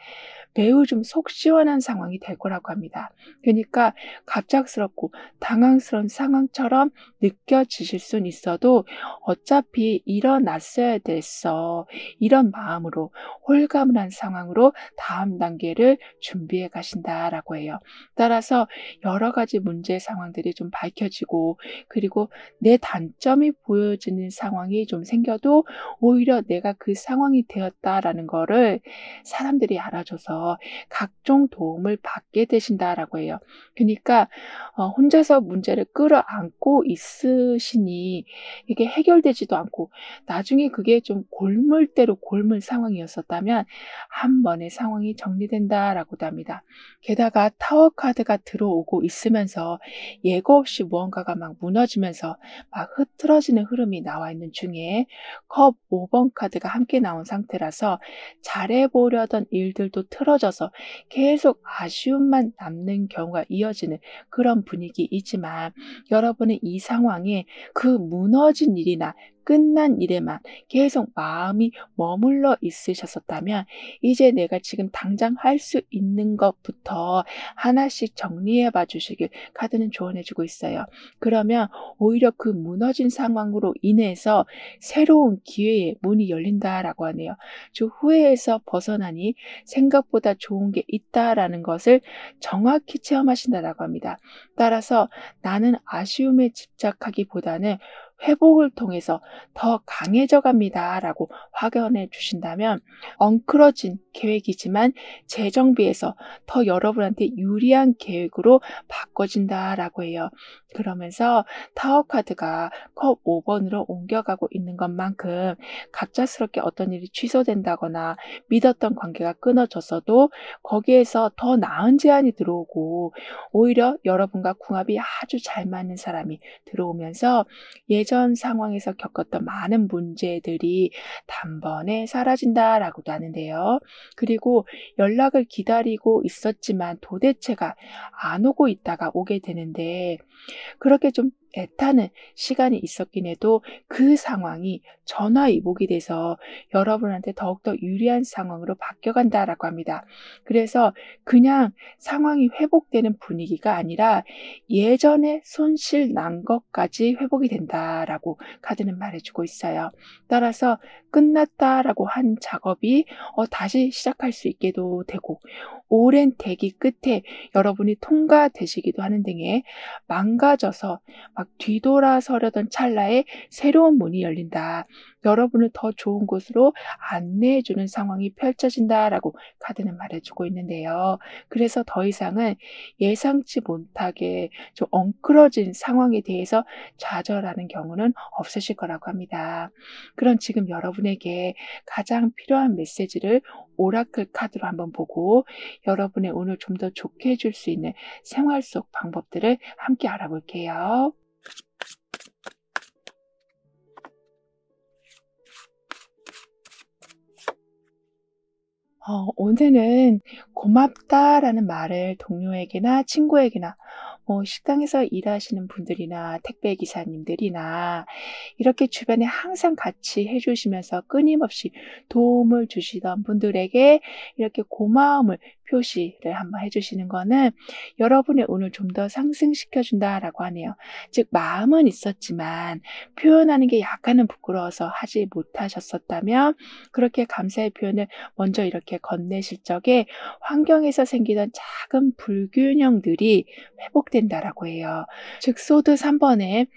매우 좀 속 시원한 상황이 될 거라고 합니다. 그러니까 갑작스럽고 당황스러운 상황처럼 느껴지실 수는 있어도 어차피 일어났어야 됐어. 이런 마음으로 홀가분한 상황으로 다음 단계를 준비해 가신다라고 해요. 따라서 여러 가지 문제 상황들이 좀 밝혀지고 그리고 내 단점이 보여지는 상황이 좀 생겨도 오히려 내가 그 상황이 되었다라는 거를 사람들이 알아줘서 각종 도움을 받게 되신다라고 해요. 그러니까 혼자서 문제를 끌어안고 있으시니 이게 해결되지도 않고 나중에 그게 좀 골물대로 골물 상황이었었다면 한 번에 상황이 정리된다라고도 합니다. 게다가 타워 카드가 들어오고 있으면서 예고 없이 무언가가 막 무너지면서 막 흐트러지는 흐름이 나와 있는 중에 컵 5번 카드가 함께 나온 상태라서 잘해보려던 일들도 틀어져서 계속 아쉬움만 남는 경우가 이어지는 그런 분위기이지만 여러분은 이 상황에 그 무너진 일이나 끝난 일에만 계속 마음이 머물러 있으셨었다면 이제 내가 지금 당장 할 수 있는 것부터 하나씩 정리해 봐 주시길 카드는 조언해 주고 있어요. 그러면 오히려 그 무너진 상황으로 인해서 새로운 기회의 문이 열린다라고 하네요. 즉 후회에서 벗어나니 생각보다 좋은 게 있다라는 것을 정확히 체험하신다라고 합니다. 따라서 나는 아쉬움에 집착하기보다는 회복을 통해서 더 강해져 갑니다라고 확언해 주신다면 엉클어진 계획이지만 재정비해서 더 여러분한테 유리한 계획으로 바꿔진다라고 해요. 그러면서 타워 카드가 컵 5번으로 옮겨가고 있는 것만큼 갑작스럽게 어떤 일이 취소된다거나 믿었던 관계가 끊어졌어도 거기에서 더 나은 제안이 들어오고 오히려 여러분과 궁합이 아주 잘 맞는 사람이 들어오면서 예전 상황에서 겪었던 많은 문제들이 단번에 사라진다라고도 하는데요. 그리고 연락을 기다리고 있었지만 도대체가 안 오고 있다가 오게 되는데 그렇게 좀 애타는 시간이 있었긴 해도 그 상황이 전화위복이 돼서 여러분한테 더욱더 유리한 상황으로 바뀌어간다라고 합니다. 그래서 그냥 상황이 회복되는 분위기가 아니라 예전에 손실 난 것까지 회복이 된다라고 카드는 말해주고 있어요. 따라서 끝났다라고 한 작업이 다시 시작할 수 있게도 되고 오랜 대기 끝에 여러분이 통과되시기도 하는 등의 망가져서 막 뒤돌아서려던 찰나에 새로운 문이 열린다. 여러분을 더 좋은 곳으로 안내해 주는 상황이 펼쳐진다라고 카드는 말해주고 있는데요. 그래서 더 이상은 예상치 못하게 좀 엉클어진 상황에 대해서 좌절하는 경우는 없으실 거라고 합니다. 그럼 지금 여러분에게 가장 필요한 메시지를 오라클 카드로 한번 보고 여러분의 오늘 좀 더 좋게 해줄 수 있는 생활 속 방법들을 함께 알아볼게요. 오늘은 고맙다라는 말을 동료에게나 친구에게나 식당에서 일하시는 분들이나 택배 기사님들이나 이렇게 주변에 항상 같이 해 주시면서 끊임없이 도움을 주시던 분들에게 이렇게 고마움을 표시를 한번 해 주시는 거는 여러분의 운을 좀 더 상승시켜 준다라고 하네요. 즉 마음은 있었지만 표현하는 게 약간은 부끄러워서 하지 못하셨었다면 그렇게 감사의 표현을 먼저 이렇게 건네실 적에 환경에서 생기던 작은 불균형들이 회복된다라고 해요. 즉 소드 3번에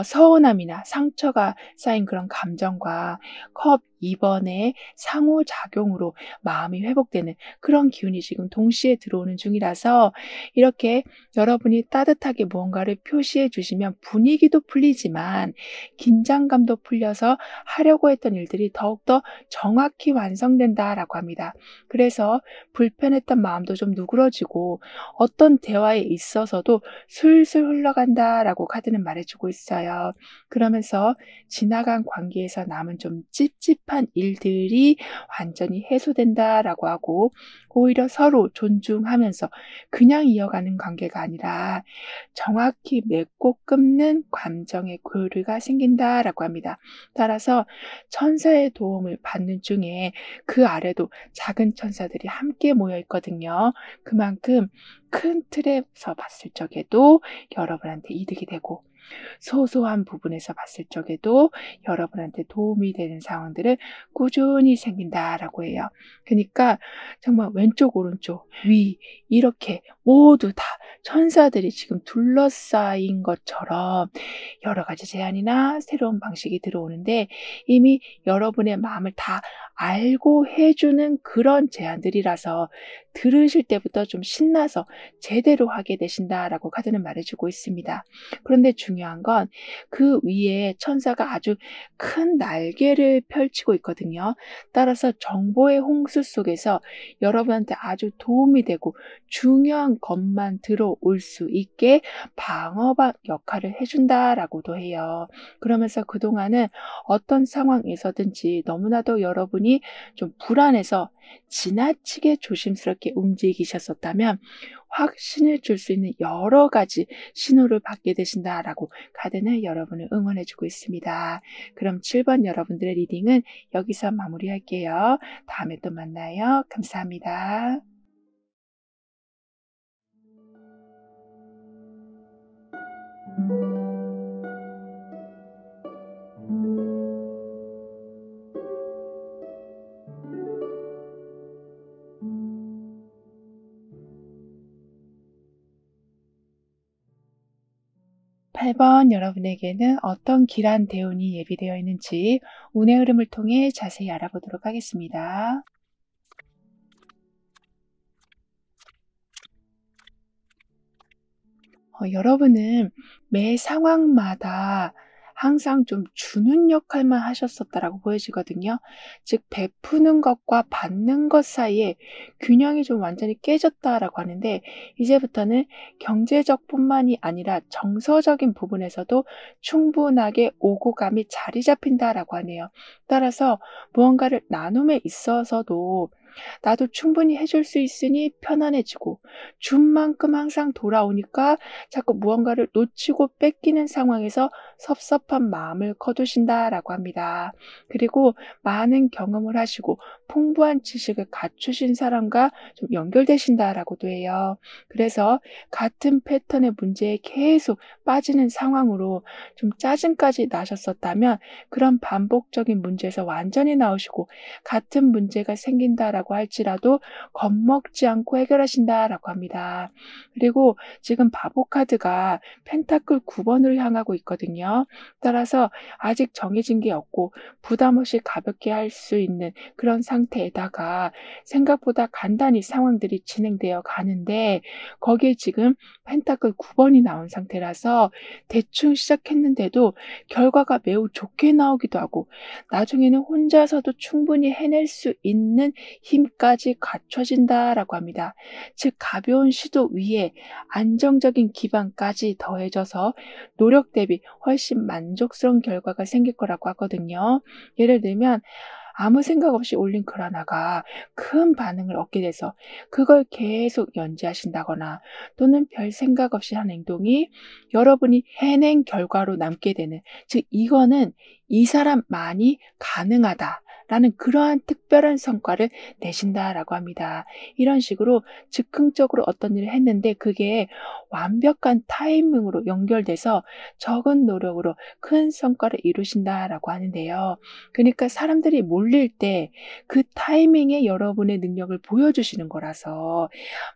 서운함이나 상처가 쌓인 그런 감정과 컵 2번의 상호작용으로 마음이 회복되는 그런 기운이 지금 동시에 들어오는 중이라서 이렇게 여러분이 따뜻하게 무언가를 표시해 주시면 분위기도 풀리지만 긴장감도 풀려서 하려고 했던 일들이 더욱더 정확히 완성된다라고 합니다. 그래서 불편했던 마음도 좀 누그러지고 어떤 대화에 있어서도 술술 흘러간다라고 카드는 말해주고 있어요. 그러면서 지나간 관계에서 남은 좀 찝찝한 일들이 완전히 해소된다라고 하고 오히려 서로 존중하면서 그냥 이어가는 관계가 아니라 정확히 맺고 끊는 감정의 교류가 생긴다라고 합니다. 따라서 천사의 도움을 받는 중에 그 아래도 작은 천사들이 함께 모여 있거든요. 그만큼 큰 틀에서 봤을 적에도 여러분한테 이득이 되고 소소한 부분에서 봤을 적에도 여러분한테 도움이 되는 상황들을 꾸준히 생긴다라고 해요. 그러니까 정말 왼쪽, 오른쪽, 위 이렇게 모두 다 천사들이 지금 둘러싸인 것처럼 여러 가지 제안이나 새로운 방식이 들어오는데 이미 여러분의 마음을 다 알고 해주는 그런 제안들이라서 들으실 때부터 좀 신나서 제대로 하게 되신다라고 카드는 말해주고 있습니다. 그런데 중요한 건 그 위에 천사가 아주 큰 날개를 펼치고 있거든요. 따라서 정보의 홍수 속에서 여러분한테 아주 도움이 되고 중요한 것만 들어올 수 있게 방어막 역할을 해준다라고도 해요. 그러면서 그동안은 어떤 상황에서든지 너무나도 여러분이 좀 불안해서 지나치게 조심스럽게 움직이셨었다면 확신을 줄 수 있는 여러 가지 신호를 받게 되신다라고 카드는 여러분을 응원해 주고 있습니다. 그럼 7번 여러분들의 리딩은 여기서 마무리할게요. 다음에 또 만나요. 감사합니다. 팔 번 여러분에게는 어떤 길한 대운이 예비되어 있는지 운의 흐름을 통해 자세히 알아보도록 하겠습니다. 여러분은 매 상황마다 항상 좀 주는 역할만 하셨었다라고 보여지거든요. 즉 베푸는 것과 받는 것 사이에 균형이 좀 완전히 깨졌다라고 하는데 이제부터는 경제적뿐만이 아니라 정서적인 부분에서도 충분하게 오고감이 자리 잡힌다라고 하네요. 따라서 무언가를 나눔에 있어서도 나도 충분히 해줄 수 있으니 편안해지고 준 만큼 항상 돌아오니까 자꾸 무언가를 놓치고 뺏기는 상황에서 섭섭한 마음을 거두신다라고 합니다. 그리고 많은 경험을 하시고 풍부한 지식을 갖추신 사람과 좀 연결되신다라고도 해요. 그래서 같은 패턴의 문제에 계속 빠지는 상황으로 좀 짜증까지 나셨었다면 그런 반복적인 문제에서 완전히 나오시고 같은 문제가 생긴다라고 할지라도 겁먹지 않고 해결하신다라고 합니다. 그리고 지금 바보 카드가 펜타클 9번을 향하고 있거든요. 따라서 아직 정해진 게 없고 부담 없이 가볍게 할 수 있는 그런 상태에다가 생각보다 간단히 상황들이 진행되어 가는데 거기에 지금 펜타클 9번이 나온 상태라서 대충 시작했는데도 결과가 매우 좋게 나오기도 하고 나중에는 혼자서도 충분히 해낼 수 있는 힘까지 갖춰진다라고 합니다. 즉 가벼운 시도 위에 안정적인 기반까지 더해져서 노력 대비 훨씬 만족스러운 결과가 생길 거라고 하거든요. 예를 들면 아무 생각 없이 올린 글 하나가 큰 반응을 얻게 돼서 그걸 계속 연재하신다거나 또는 별 생각 없이 한 행동이 여러분이 해낸 결과로 남게 되는 즉 이거는 이 사람만이 가능하다. 라는 그러한 특별한 성과를 내신다라고 합니다. 이런 식으로 즉흥적으로 어떤 일을 했는데 그게 완벽한 타이밍으로 연결돼서 적은 노력으로 큰 성과를 이루신다라고 하는데요. 그러니까 사람들이 몰릴 때 그 타이밍에 여러분의 능력을 보여주시는 거라서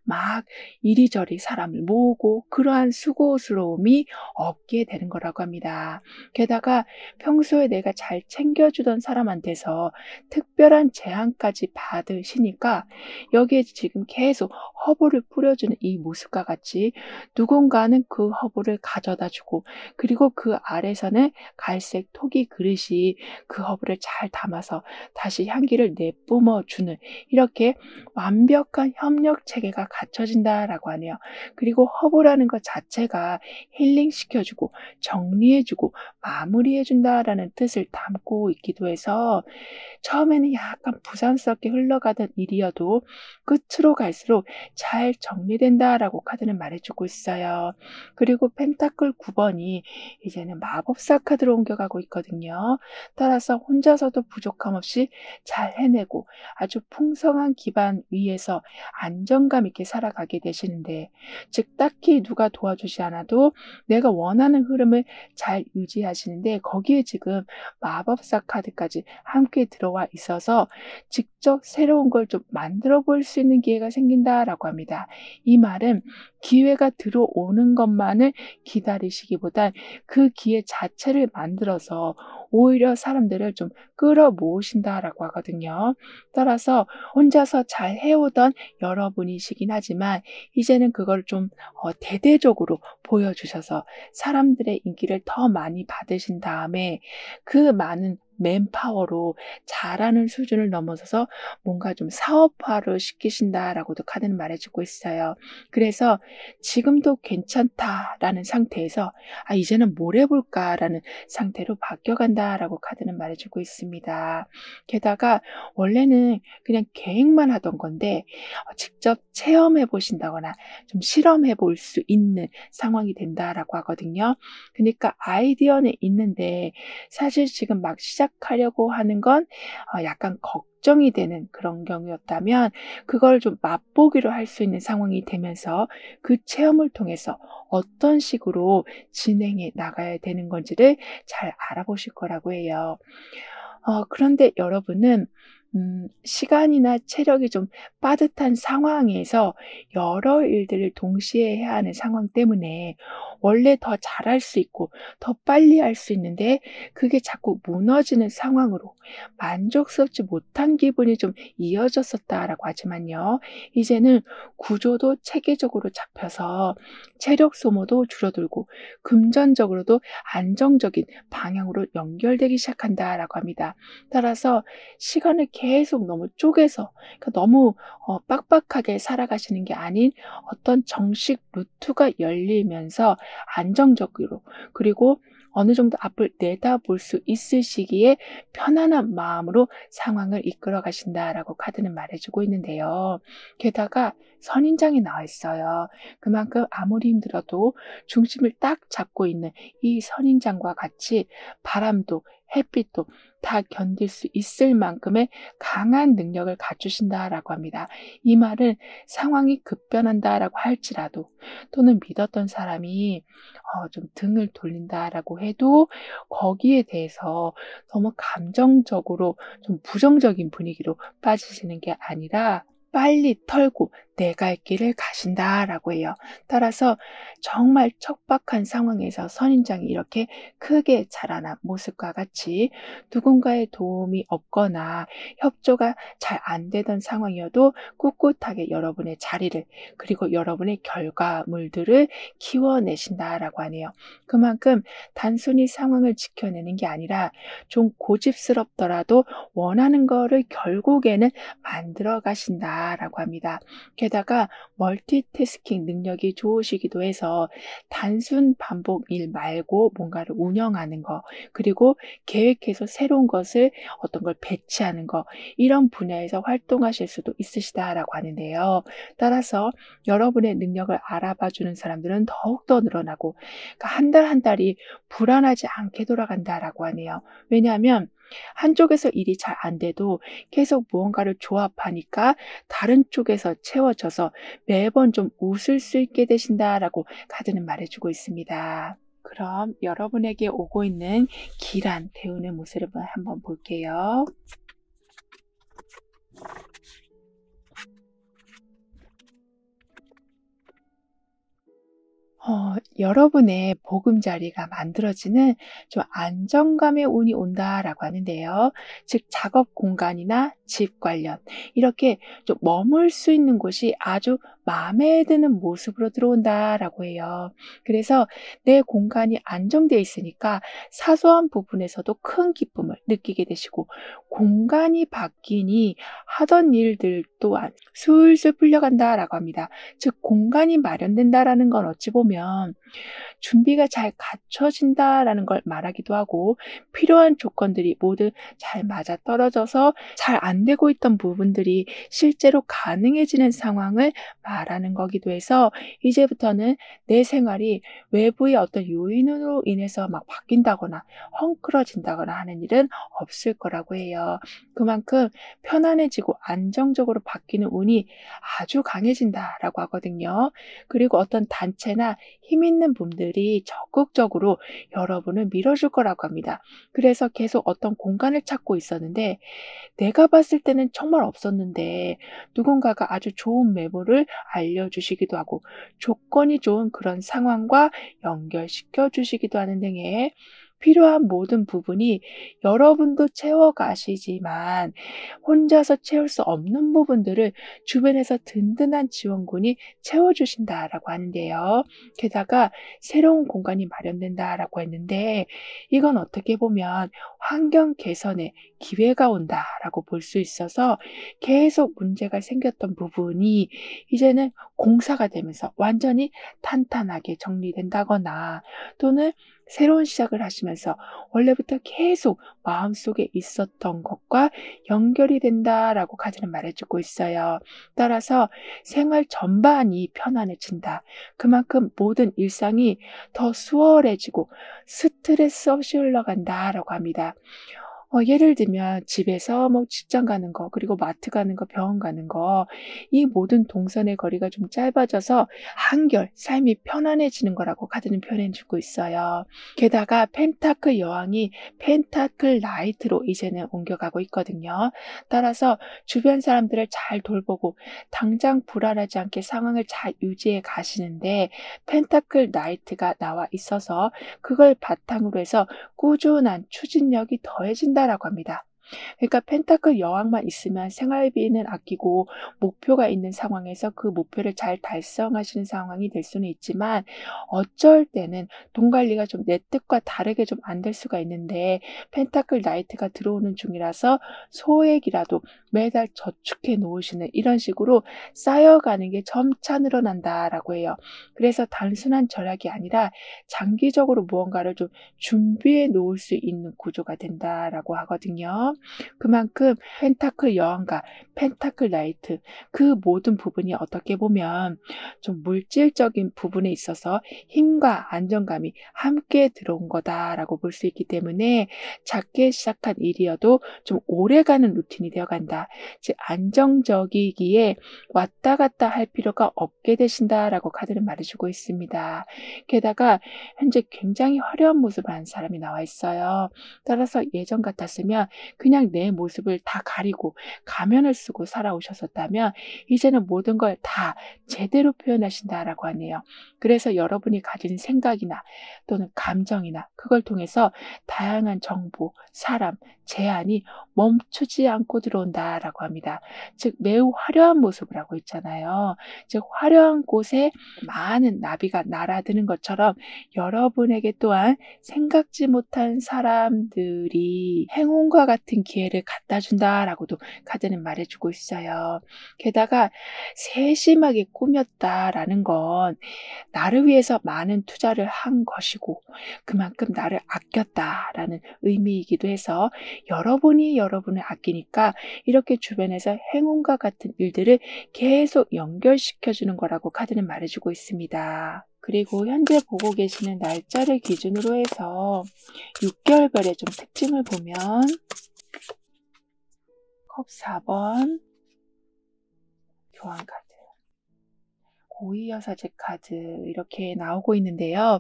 막 이리저리 사람을 모으고 그러한 수고스러움이 없게 되는 거라고 합니다. 게다가 평소에 내가 잘 챙겨주던 사람한테서 특별한 제안까지 받으시니까 여기에 지금 계속 허브를 뿌려주는 이 모습과 같이 누군가는 그 허브를 가져다 주고 그리고 그 아래서는 갈색 토기 그릇이 그 허브를 잘 담아서 다시 향기를 내뿜어 주는 이렇게 완벽한 협력 체계가 갖춰진다라고 하네요. 그리고 허브라는 것 자체가 힐링시켜주고 정리해주고 마무리해준다라는 뜻을 담고 있기도 해서 처음에는 약간 부담스럽게 흘러가던 일이어도 끝으로 갈수록 잘 정리된다라고 카드는 말해주고 있어요. 그리고 펜타클 9번이 이제는 마법사 카드로 옮겨가고 있거든요. 따라서 혼자서도 부족함 없이 잘 해내고 아주 풍성한 기반 위에서 안정감 있게 살아가게 되시는데 즉 딱히 누가 도와주지 않아도 내가 원하는 흐름을 잘 유지하시는데 거기에 지금 마법사 카드까지 함께 들어와 있어서 직접 새로운 걸 좀 만들어 볼 수 있는 기회가 생긴다라고 합니다. 이 말은 기회가 들어오는 것만을 기다리시기보단 그 기회 자체를 만들어서 오히려 사람들을 좀 끌어모으신다라고 하거든요. 따라서 혼자서 잘 해오던 여러분이시긴 하지만 이제는 그걸 좀 대대적으로 보여주셔서 사람들의 인기를 더 많이 받으신 다음에 그 많은 맨파워로 잘하는 수준을 넘어서서 뭔가 좀 사업화를 시키신다라고도 카드는 말해주고 있어요. 그래서 지금도 괜찮다라는 상태에서 이제는 뭘 해볼까라는 상태로 바뀌어간다라고 카드는 말해주고 있습니다. 게다가 원래는 그냥 계획만 하던 건데 직접 체험해 보신다거나 좀 실험해 볼 수 있는 상황이 된다라고 하거든요. 그러니까 아이디어는 있는데 사실 지금 막 시작하려고 하는 건 약간 걱정이 되는 그런 경우였다면 그걸 좀 맛보기로 할 수 있는 상황이 되면서 그 체험을 통해서 어떤 식으로 진행해 나가야 되는 건지를 잘 알아보실 거라고 해요. 그런데 여러분은 시간이나 체력이 좀 빠듯한 상황에서 여러 일들을 동시에 해야 하는 상황 때문에 원래 더 잘할 수 있고 더 빨리 할 수 있는데 그게 자꾸 무너지는 상황으로 만족스럽지 못한 기분이 좀 이어졌었다라고 하지만요. 이제는 구조도 체계적으로 잡혀서 체력 소모도 줄어들고 금전적으로도 안정적인 방향으로 연결되기 시작한다라고 합니다. 따라서 시간을 계속 너무 쪼개서 그러니까 너무 빡빡하게 살아가시는 게 아닌 어떤 정식 루트가 열리면서 안정적으로 그리고 어느 정도 앞을 내다볼 수 있으시기에 편안한 마음으로 상황을 이끌어 가신다라고 카드는 말해주고 있는데요. 게다가 선인장이 나와 있어요. 그만큼 아무리 힘들어도 중심을 딱 잡고 있는 이 선인장과 같이 바람도 햇빛도 다 견딜 수 있을 만큼의 강한 능력을 갖추신다라고 합니다. 이 말은 상황이 급변한다라고 할지라도 또는 믿었던 사람이 좀 등을 돌린다라고 해도 거기에 대해서 너무 감정적으로 좀 부정적인 분위기로 빠지시는 게 아니라 빨리 털고 내 갈 길을 가신다라고 해요. 따라서 정말 척박한 상황에서 선인장이 이렇게 크게 자라난 모습과 같이 누군가의 도움이 없거나 협조가 잘 안 되던 상황이어도 꿋꿋하게 여러분의 자리를 그리고 여러분의 결과물들을 키워내신다라고 하네요. 그만큼 단순히 상황을 지켜내는 게 아니라 좀 고집스럽더라도 원하는 거를 결국에는 만들어 가신다라고 합니다. 게다가 멀티태스킹 능력이 좋으시기도 해서 단순 반복 일 말고 뭔가를 운영하는 거 그리고 계획해서 새로운 것을 어떤 걸 배치하는 거 이런 분야에서 활동하실 수도 있으시다라고 하는데요. 따라서 여러분의 능력을 알아봐 주는 사람들은 더욱더 늘어나고 그러니까 한 달 한 달이 불안하지 않게 돌아간다라고 하네요. 왜냐하면 한쪽에서 일이 잘 안 돼도 계속 무언가를 조합하니까 다른 쪽에서 채워져서 매번 좀 웃을 수 있게 되신다라고 카드는 말해주고 있습니다. 그럼 여러분에게 오고 있는 길한 대운의 모습을 한번 볼게요. 여러분의 보금자리가 만들어지는 좀 안정감의 운이 온다라고 하는데요. 즉 작업 공간이나 집 관련 이렇게 좀 머물 수 있는 곳이 아주 마음에 드는 모습으로 들어온다라고 해요. 그래서 내 공간이 안정되어 있으니까 사소한 부분에서도 큰 기쁨을 느끼게 되시고 공간이 바뀌니 하던 일들 또한 술술 풀려간다라고 합니다. 즉 공간이 마련된다라는 건 어찌 보면 준비가 잘 갖춰진다라는 걸 말하기도 하고 필요한 조건들이 모두 잘 맞아떨어져서 잘 안 되고 있던 부분들이 실제로 가능해지는 상황을 말하는 거기도 해서 이제부터는 내 생활이 외부의 어떤 요인으로 인해서 막 바뀐다거나 헝클어진다거나 하는 일은 없을 거라고 해요. 그만큼 편안해지고 안정적으로 바뀌는 운이 아주 강해진다라고 하거든요. 그리고 어떤 단체나 힘 있는 분들이 적극적으로 여러분을 밀어줄 거라고 합니다. 그래서 계속 어떤 공간을 찾고 있었는데 내가 봤을 때는 정말 없었는데 누군가가 아주 좋은 메모를 알려주시기도 하고 조건이 좋은 그런 상황과 연결시켜 주시기도 하는 등의 필요한 모든 부분이 여러분도 채워가시지만 혼자서 채울 수 없는 부분들을 주변에서 든든한 지원군이 채워주신다라고 하는데요. 게다가 새로운 공간이 마련된다라고 했는데 이건 어떻게 보면 환경 개선의 기회가 온다라고 볼 수 있어서 계속 문제가 생겼던 부분이 이제는 공사가 되면서 완전히 탄탄하게 정리된다거나 또는 새로운 시작을 하시면서 원래부터 계속 마음속에 있었던 것과 연결이 된다라고 카드는 말해주고 있어요. 따라서 생활 전반이 편안해진다. 그만큼 모든 일상이 더 수월해지고 스트레스 없이 흘러간다라고 합니다. 예를 들면 집에서 뭐 직장 가는 거, 그리고 마트 가는 거, 병원 가는 거, 이 모든 동선의 거리가 좀 짧아져서 한결 삶이 편안해지는 거라고 카드는 표현해 주고 있어요. 게다가 펜타클 여왕이 펜타클 나이트로 이제는 옮겨가고 있거든요. 따라서 주변 사람들을 잘 돌보고 당장 불안하지 않게 상황을 잘 유지해 가시는데 펜타클 나이트가 나와 있어서 그걸 바탕으로 해서 꾸준한 추진력이 더해진다라고 합니다. 그러니까 펜타클 여왕만 있으면 생활비는 아끼고 목표가 있는 상황에서 그 목표를 잘 달성하시는 상황이 될 수는 있지만 어쩔 때는 돈 관리가 좀 내 뜻과 다르게 좀 안 될 수가 있는데 펜타클 나이트가 들어오는 중이라서 소액이라도 매달 저축해 놓으시는 이런 식으로 쌓여가는 게 점차 늘어난다라고 해요. 그래서 단순한 절약이 아니라 장기적으로 무언가를 좀 준비해 놓을 수 있는 구조가 된다라고 하거든요. 그만큼 펜타클 여왕과 펜타클 나이트 그 모든 부분이 어떻게 보면 좀 물질적인 부분에 있어서 힘과 안정감이 함께 들어온 거다라고 볼 수 있기 때문에 작게 시작한 일이어도 좀 오래가는 루틴이 되어간다. 즉 안정적이기에 왔다 갔다 할 필요가 없게 되신다라고 카드는 말해주고 있습니다. 게다가 현재 굉장히 화려한 모습을 하는 사람이 나와 있어요. 따라서 예전 같았으면 그냥 내 모습을 다 가리고 가면을 쓰고 살아오셨었다면 이제는 모든 걸 다 제대로 표현하신다라고 하네요. 그래서 여러분이 가진 생각이나 또는 감정이나 그걸 통해서 다양한 정보, 사람, 제안이 멈추지 않고 들어온다라고 합니다. 즉 매우 화려한 모습을 하고 있잖아요. 즉 화려한 곳에 많은 나비가 날아드는 것처럼 여러분에게 또한 생각지 못한 사람들이 행운과 같은 기회를 갖다 준다라고도 카드는 말해주고 있어요. 게다가 세심하게 꾸몄다라는 건 나를 위해서 많은 투자를 한 것이고 그만큼 나를 아꼈다라는 의미이기도 해서 여러분이 여러분을 아끼니까 이렇게 주변에서 행운과 같은 일들을 계속 연결시켜 주는 거라고 카드는 말해주고 있습니다. 그리고 현재 보고 계시는 날짜를 기준으로 해서 6개월별의 좀 특징을 보면 컵 4번 교환 카드, 고위 여사제 카드 이렇게 나오고 있는데요.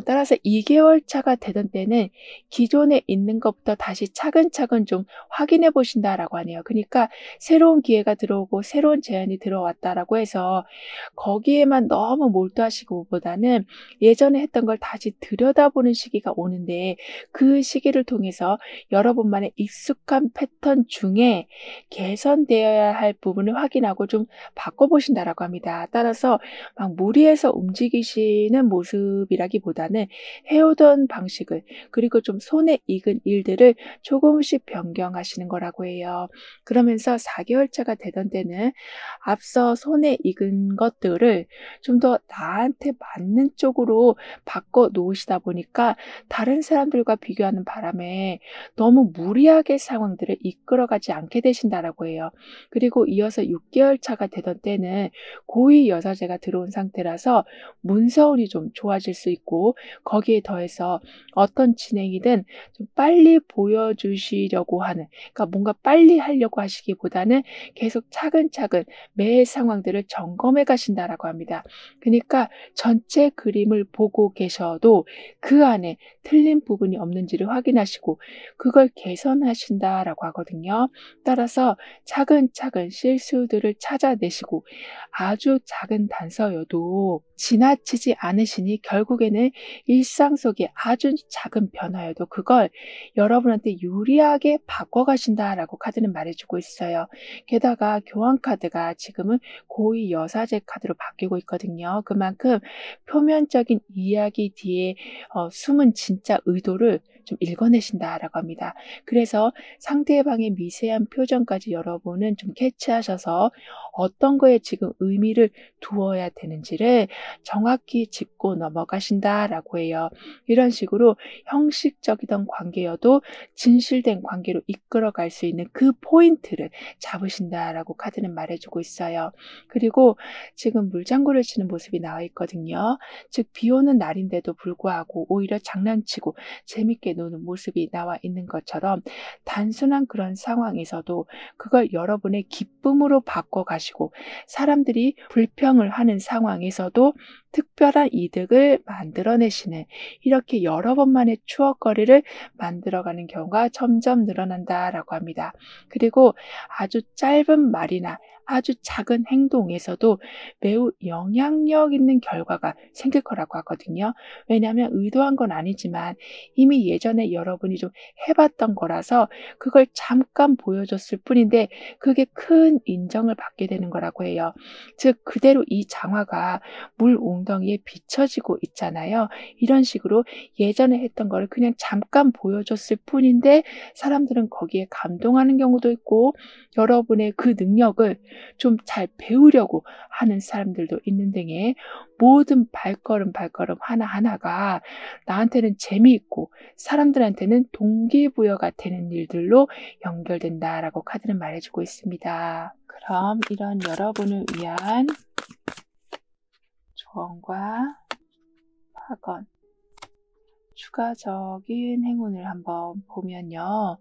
따라서 2개월 차가 되던 때는 기존에 있는 것부터 다시 차근차근 좀 확인해 보신다라고 하네요. 그러니까 새로운 기회가 들어오고 새로운 제안이 들어왔다라고 해서 거기에만 너무 몰두하시기보다는 예전에 했던 걸 다시 들여다보는 시기가 오는데 그 시기를 통해서 여러분만의 익숙한 패턴 중에 개선되어야 할 부분을 확인하고 좀 바꿔보신다라고 합니다. 따라서 막 무리해서 움직이시는 모습이라기보다는 해오던 방식을 그리고 좀 손에 익은 일들을 조금씩 변경하시는 거라고 해요. 그러면서 4개월 차가 되던 때는 앞서 손에 익은 것들을 좀 더 나한테 맞는 쪽으로 바꿔 놓으시다 보니까 다른 사람들과 비교하는 바람에 너무 무리하게 상황들을 이끌어가지 않게 되신다라고 해요. 그리고 이어서 6개월 차가 되던 때는 고위 여사제가 들어온 상태라서 문서운이 좀 좋아질 수 있고 거기에 더해서 어떤 진행이든 좀 빨리 보여주시려고 하는, 그러니까 뭔가 빨리 하려고 하시기보다는 계속 차근차근 매 상황들을 점검해 가신다라고 합니다. 그러니까 전체 그림을 보고 계셔도 그 안에 틀린 부분이 없는지를 확인하시고 그걸 개선하신다라고 하거든요. 따라서 차근차근 실수들을 찾아내시고 아주 작은 단서여도 지나치지 않으시니 결국에는 일상 속에 아주 작은 변화여도 그걸 여러분한테 유리하게 바꿔가신다라고 카드는 말해주고 있어요. 게다가 교환카드가 지금은 고위 여사제 카드로 바뀌고 있거든요. 그만큼 표면적인 이야기 뒤에 숨은 진짜 의도를 좀 읽어내신다라고 합니다. 그래서 상대방의 미세한 표정까지 여러분은 좀 캐치하셔서 어떤 거에 지금 의미를 두어야 되는지를 정확히 짚고 넘어가신다라고 해요. 이런 식으로 형식적이던 관계여도 진실된 관계로 이끌어갈 수 있는 그 포인트를 잡으신다라고 카드는 말해주고 있어요. 그리고 지금 물장구를 치는 모습이 나와 있거든요. 즉 비 오는 날인데도 불구하고 오히려 장난치고 재밌게 노는 모습이 나와 있는 것처럼 단순한 그런 상황에서도 그걸 여러분의 기쁨으로 바꿔가시고 사람들이 불평을 하는 상황에서도 특별한 이득을 만들어내시는 이렇게 여러 번만의 추억거리를 만들어가는 경우가 점점 늘어난다라고 합니다. 그리고 아주 짧은 말이나 아주 작은 행동에서도 매우 영향력 있는 결과가 생길 거라고 하거든요. 왜냐하면 의도한 건 아니지만 이미 예전에 여러분이 좀 해봤던 거라서 그걸 잠깐 보여줬을 뿐인데 그게 큰 인정을 받게 되는 거라고 해요. 즉 그대로 이 장화가 물 웅덩이에 비춰지고 있잖아요. 이런 식으로 예전에 했던 거를 그냥 잠깐 보여줬을 뿐인데 사람들은 거기에 감동하는 경우도 있고 여러분의 그 능력을 좀 잘 배우려고 하는 사람들도 있는 등의 모든 발걸음 하나하나가 나한테는 재미있고 사람들한테는 동기부여가 되는 일들로 연결된다라고 카드는 말해주고 있습니다. 그럼 이런 여러분을 위한 조언과 파건, 추가적인 행운을 한번 보면요.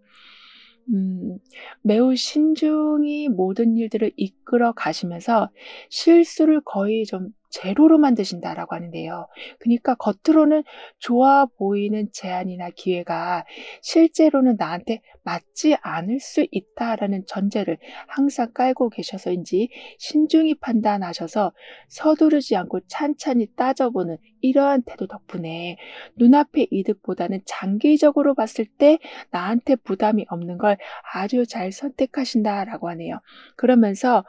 매우 신중히 모든 일들을 이끌어 가시면서 실수를 거의 좀 제로로 만드신다라고 하는데요. 그러니까 겉으로는 좋아 보이는 제안이나 기회가 실제로는 나한테 맞지 않을 수 있다라는 전제를 항상 깔고 계셔서인지 신중히 판단하셔서 서두르지 않고 찬찬히 따져보는 이러한 태도 덕분에 눈앞의 이득보다는 장기적으로 봤을 때 나한테 부담이 없는 걸 아주 잘 선택하신다라고 하네요. 그러면서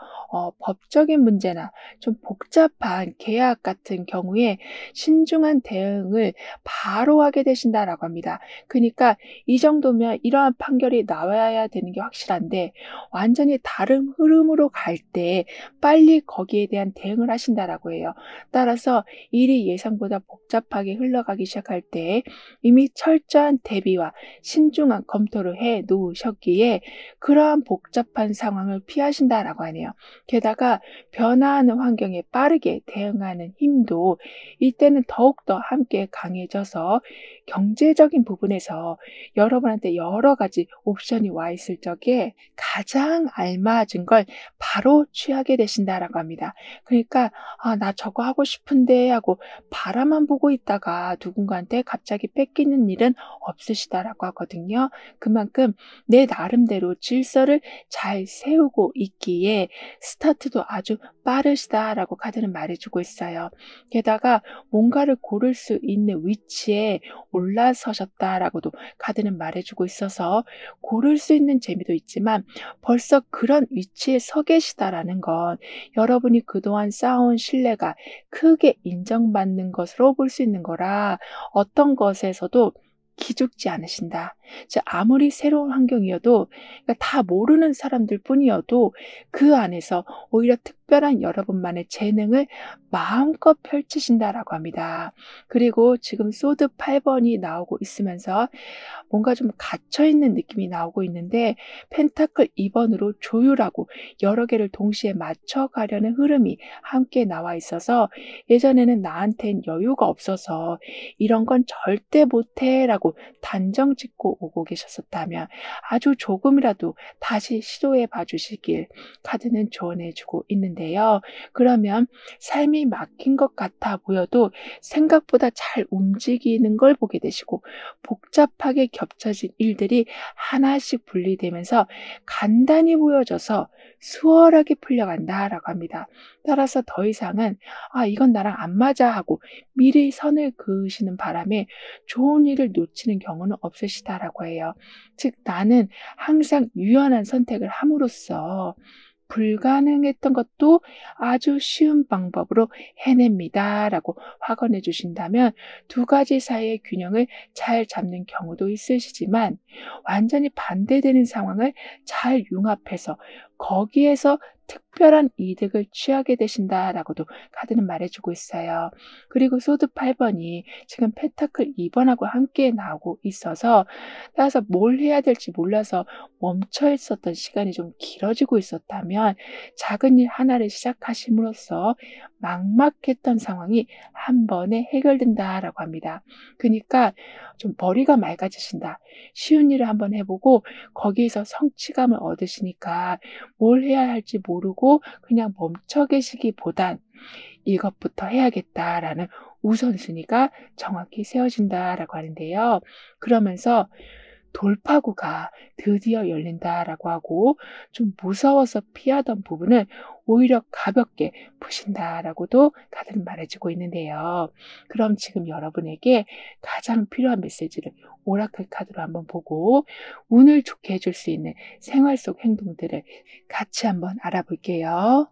법적인 문제나 좀 복잡한 계약 같은 경우에 신중한 대응을 바로 하게 되신다라고 합니다. 그러니까 이 정도면 이러한 판결이 나와야 되는 게 확실한데 완전히 다른 흐름으로 갈 때 빨리 거기에 대한 대응을 하신다라고 해요. 따라서 일이 예상보다 복잡하게 흘러가기 시작할 때 이미 철저한 대비와 신중한 검토를 해 놓으셨기에 그러한 복잡한 상황을 피하신다라고 하네요. 게다가 변화하는 환경에 빠르게 대응하는 힘도 이때는 더욱더 함께 강해져서 경제적인 부분에서 여러분한테 여러 가지 옵션이 와 있을 적에 가장 알맞은 걸 바로 취하게 되신다라고 합니다. 그러니까 나 저거 하고 싶은데 하고 바라만 보고 있다가 누군가한테 갑자기 뺏기는 일은 없으시다라고 하거든요. 그만큼 내 나름대로 질서를 잘 세우고 있기에 스타트도 아주 빠르시다라고 카드는 말해주고 있어요. 게다가 뭔가를 고를 수 있는 위치에 올라서셨다라고도 카드는 말해주고 있어서 고를 수 있는 재미도 있지만 벌써 그런 위치에 서 계시다라는 건 여러분이 그동안 쌓아온 신뢰가 크게 인정받는 것으로 볼 수 있는 거라 어떤 것에서도 기죽지 않으신다. 즉 아무리 새로운 환경이어도 그러니까 다 모르는 사람들 뿐이어도 그 안에서 오히려 특별한 여러분만의 재능을 마음껏 펼치신다라고 합니다. 그리고 지금 소드 8번이 나오고 있으면서 뭔가 좀 갇혀있는 느낌이 나오고 있는데 펜타클 2번으로 조율하고 여러 개를 동시에 맞춰가려는 흐름이 함께 나와 있어서 예전에는 나한텐 여유가 없어서 이런 건 절대 못해 라고 단정 짓고 오고 계셨었다면 아주 조금이라도 다시 시도해 봐 주시길 카드는 조언해 주고 있는데요. 있는데요. 그러면 삶이 막힌 것 같아 보여도 생각보다 잘 움직이는 걸 보게 되시고, 복잡하게 겹쳐진 일들이 하나씩 분리되면서 간단히 보여져서 수월하게 풀려간다라고 합니다. 따라서 더 이상은 이건 나랑 안 맞아 하고 미리 선을 그으시는 바람에 좋은 일을 놓치는 경우는 없으시다라고 해요. 즉, 나는 항상 유연한 선택을 함으로써 불가능했던 것도 아주 쉬운 방법으로 해냅니다라고 확언해 주신다면, 두 가지 사이의 균형을 잘 잡는 경우도 있으시지만, 완전히 반대되는 상황을 잘 융합해서 거기에서 특별한 이득을 취하게 되신다라고도 카드는 말해주고 있어요. 그리고 소드 8번이 지금 펜타클 2번하고 함께 나오고 있어서, 따라서 뭘 해야 될지 몰라서 멈춰 있었던 시간이 좀 길어지고 있었다면, 작은 일 하나를 시작하심으로써 막막했던 상황이 한 번에 해결된다라고 합니다. 그러니까 좀 머리가 맑아지신다. 쉬운 일을 한번 해보고 거기에서 성취감을 얻으시니까 뭘 해야 할지 모르고 그냥 멈춰 계시기보단 이것부터 해야겠다라는 우선순위가 정확히 세워진다라고 하는데요. 그러면서 돌파구가 드디어 열린다라고 하고, 좀 무서워서 피하던 부분을 오히려 가볍게 푸신다라고도 카드는 말해주고 있는데요. 그럼 지금 여러분에게 가장 필요한 메시지를 오라클 카드로 한번 보고 운을 좋게 해줄 수 있는 생활 속 행동들을 같이 한번 알아볼게요.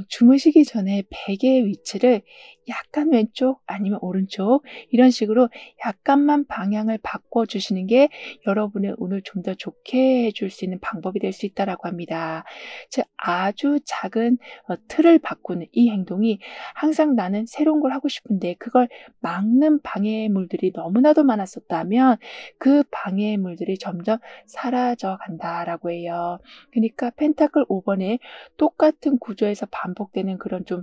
주무시기 전에 베개의 위치를 약간 왼쪽 아니면 오른쪽 이런 식으로 약간만 방향을 바꿔주시는 게 여러분의 운을 좀 더 좋게 해줄 수 있는 방법이 될 수 있다라고 합니다. 즉, 아주 작은 틀을 바꾸는 이 행동이 항상 나는 새로운 걸 하고 싶은데 그걸 막는 방해물들이 너무나도 많았었다면 그 방해물들이 점점 사라져 간다라고 해요. 그러니까 펜타클 5번에 똑같은 구조에서 반복되는 그런 좀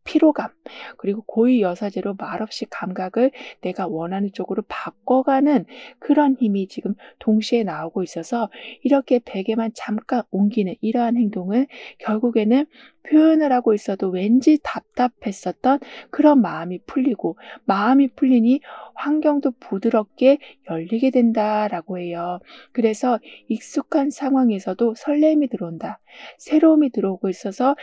피로감, 그리고 고의 여사제로 말없이 감각을 내가 원하는 쪽으로 바꿔가는 그런 힘이 지금 동시에 나오고 있어서, 이렇게 베개만 잠깐 옮기는 이러한 행동은 결국에는 표현을 하고 있어도 왠지 답답했었던 그런 마음이 풀리고, 마음이 풀리니 환경도 부드럽게 열리게 된다라고 해요. 그래서 익숙한 상황에서도 설렘이 들어온다. 새로움이 들어오고 있어서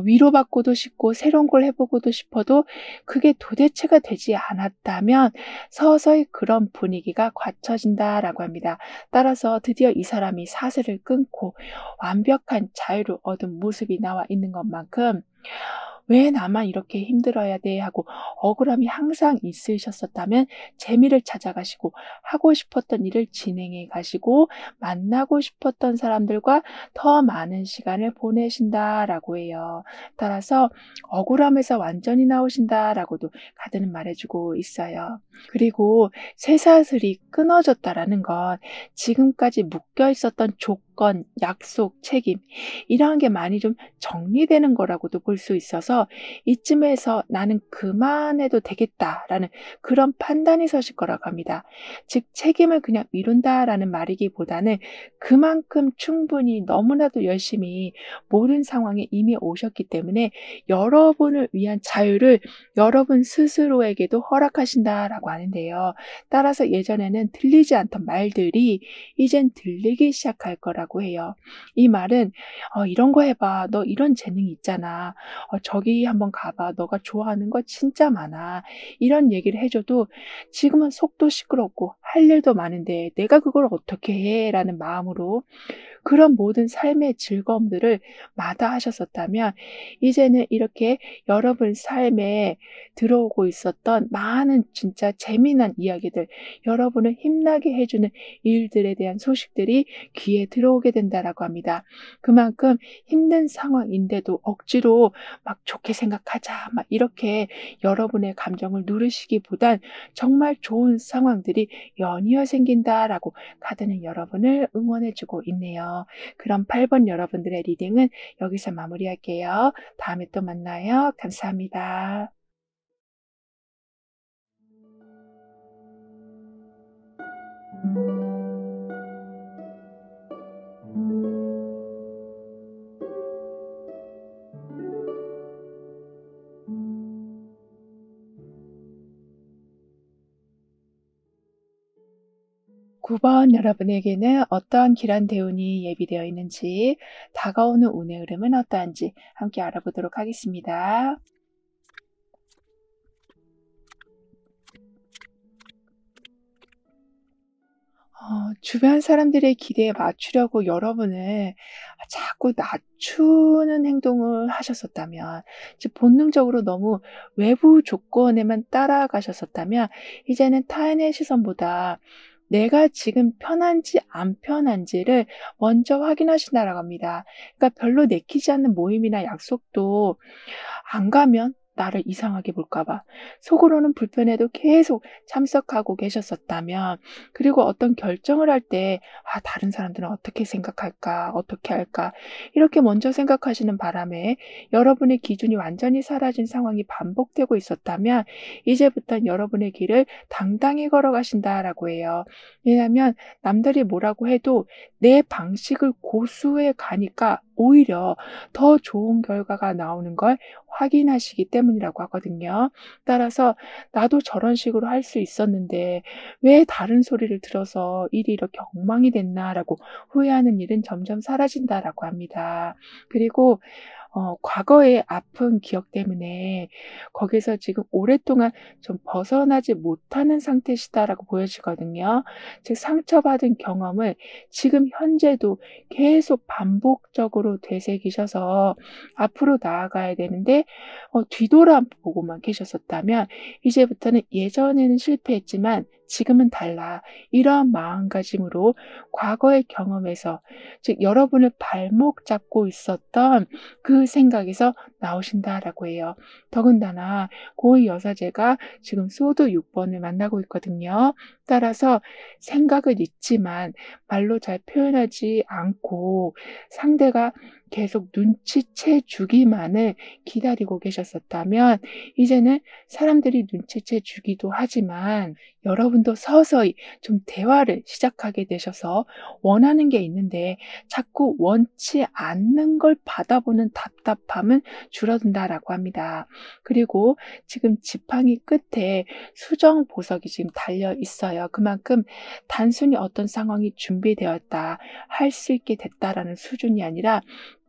위로받고도 싶고 새로운 걸 해보고도 싶어도 그게 도대체가 되지 않았다면 서서히 그런 분위기가 갖춰진다라고 합니다. 따라서 드디어 이 사람이 사슬을 끊고 완벽한 자유를 얻은 모습이 나와 있는 것만큼, 왜 나만 이렇게 힘들어야 돼 하고 억울함이 항상 있으셨었다면 재미를 찾아가시고 하고 싶었던 일을 진행해 가시고 만나고 싶었던 사람들과 더 많은 시간을 보내신다라고 해요. 따라서 억울함에서 완전히 나오신다라고도 카드는 말해주고 있어요. 그리고 쇠사슬이 끊어졌다라는 건 지금까지 묶여 있었던 조건, 약속, 책임 이러한 게 많이 좀 정리되는 거라고도 볼 수 있어서, 이쯤에서 나는 그만해도 되겠다라는 그런 판단이 서실 거라고 합니다. 즉, 책임을 그냥 미룬다라는 말이기보다는 그만큼 충분히 너무나도 열심히 모든 상황에 이미 오셨기 때문에 여러분을 위한 자유를 여러분 스스로에게도 허락하신다라고 하는데요. 따라서 예전에는 들리지 않던 말들이 이젠 들리기 시작할 거라고 해요. 이 말은 이런 거 해봐. 너 이런 재능이 있잖아. 저기 한번 가봐. 너가 좋아하는 거 진짜 많아. 이런 얘기를 해줘도 지금은 속도 시끄럽고 할 일도 많은데 내가 그걸 어떻게 해? 라는 마음으로 그런 모든 삶의 즐거움들을 마다하셨었다면, 이제는 이렇게 여러분 삶에 들어오고 있었던 많은 진짜 재미난 이야기들, 여러분을 힘나게 해주는 일들에 대한 소식들이 귀에 들어오게 된다라고 합니다. 그만큼 힘든 상황인데도 억지로 막 좋게 생각하자 막 이렇게 여러분의 감정을 누르시기보단 정말 좋은 상황들이 연이어 생긴다라고 카드는 여러분을 응원해주고 있네요. 그럼 8번 여러분들의 리딩은 여기서 마무리할게요. 다음에 또 만나요. 감사합니다. 9번 여러분에게는 어떠한 길한 대운이 예비되어 있는지, 다가오는 운의 흐름은 어떠한지 함께 알아보도록 하겠습니다. 주변 사람들의 기대에 맞추려고 여러분은 자꾸 낮추는 행동을 하셨었다면, 즉 본능적으로 너무 외부 조건에만 따라가셨었다면, 이제는 타인의 시선보다 내가 지금 편한지 안 편한지를 먼저 확인하신다라고 합니다. 그러니까 별로 내키지 않는 모임이나 약속도 안 가면 나를 이상하게 볼까 봐 속으로는 불편해도 계속 참석하고 계셨었다면, 그리고 어떤 결정을 할 때 '아 다른 사람들은 어떻게 생각할까? 어떻게 할까?' 이렇게 먼저 생각하시는 바람에 여러분의 기준이 완전히 사라진 상황이 반복되고 있었다면, 이제부턴 여러분의 길을 당당히 걸어가신다라고 해요. 왜냐하면 남들이 뭐라고 해도 내 방식을 고수해 가니까 오히려 더 좋은 결과가 나오는 걸 확인하시기 때문이라고 하거든요. 따라서 '나도 저런 식으로 할 수 있었는데 왜 다른 소리를 들어서 일이 이렇게 엉망이 됐나.'라고 후회하는 일은 점점 사라진다라고 합니다. 그리고 과거의 아픈 기억 때문에 거기서 지금 오랫동안 좀 벗어나지 못하는 상태시다라고 보여지거든요. 즉 상처받은 경험을 지금 현재도 계속 반복적으로 되새기셔서 앞으로 나아가야 되는데 뒤돌아보고만 계셨었다면, 이제부터는 '예전에는 실패했지만 지금은 달라.' 이러한 마음가짐으로 과거의 경험에서, 즉 여러분을 발목 잡고 있었던 그 생각에서 나오신다라고 해요. 더군다나 고위 여사제가 지금 소드 6 번을 만나고 있거든요. 따라서 생각은 있지만 말로 잘 표현하지 않고 상대가 계속 눈치채 주기만을 기다리고 계셨었다면, 이제는 사람들이 눈치채 주기도 하지만 여러분도 서서히 좀 대화를 시작하게 되셔서 원하는 게 있는데 자꾸 원치 않는 걸 받아보는 답답함은 줄어든다라고 합니다. 그리고 지금 지팡이 끝에 수정 보석이 지금 달려 있어요. 그만큼 단순히 어떤 상황이 준비되었다, 할 수 있게 됐다라는 수준이 아니라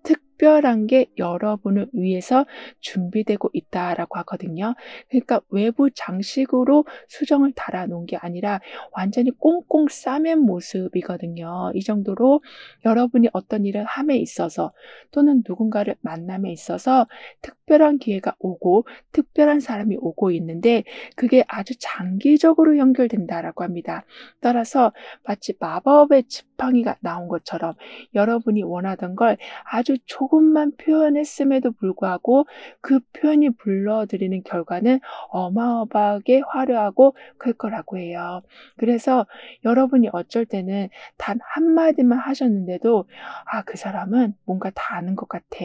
특별한 게 여러분을 위해서 준비되고 있다라고 하거든요. 그러니까 외부 장식으로 수정을 달아 놓은 게 아니라 완전히 꽁꽁 싸맨 모습이거든요. 이 정도로 여러분이 어떤 일을 함에 있어서, 또는 누군가를 만남에 있어서 특별한 기회가 오고 특별한 사람이 오고 있는데 그게 아주 장기적으로 연결된다라고 합니다. 따라서 마치 마법의 지팡이가 나온 것처럼 여러분이 원하던 걸 아주 조금만 표현했음에도 불구하고 그 표현이 불러들이는 결과는 어마어마하게 화려하고 클 거라고 해요. 그래서 여러분이 어쩔 때는 단 한마디만 하셨는데도 '아 그 사람은 뭔가 다 아는 것 같아.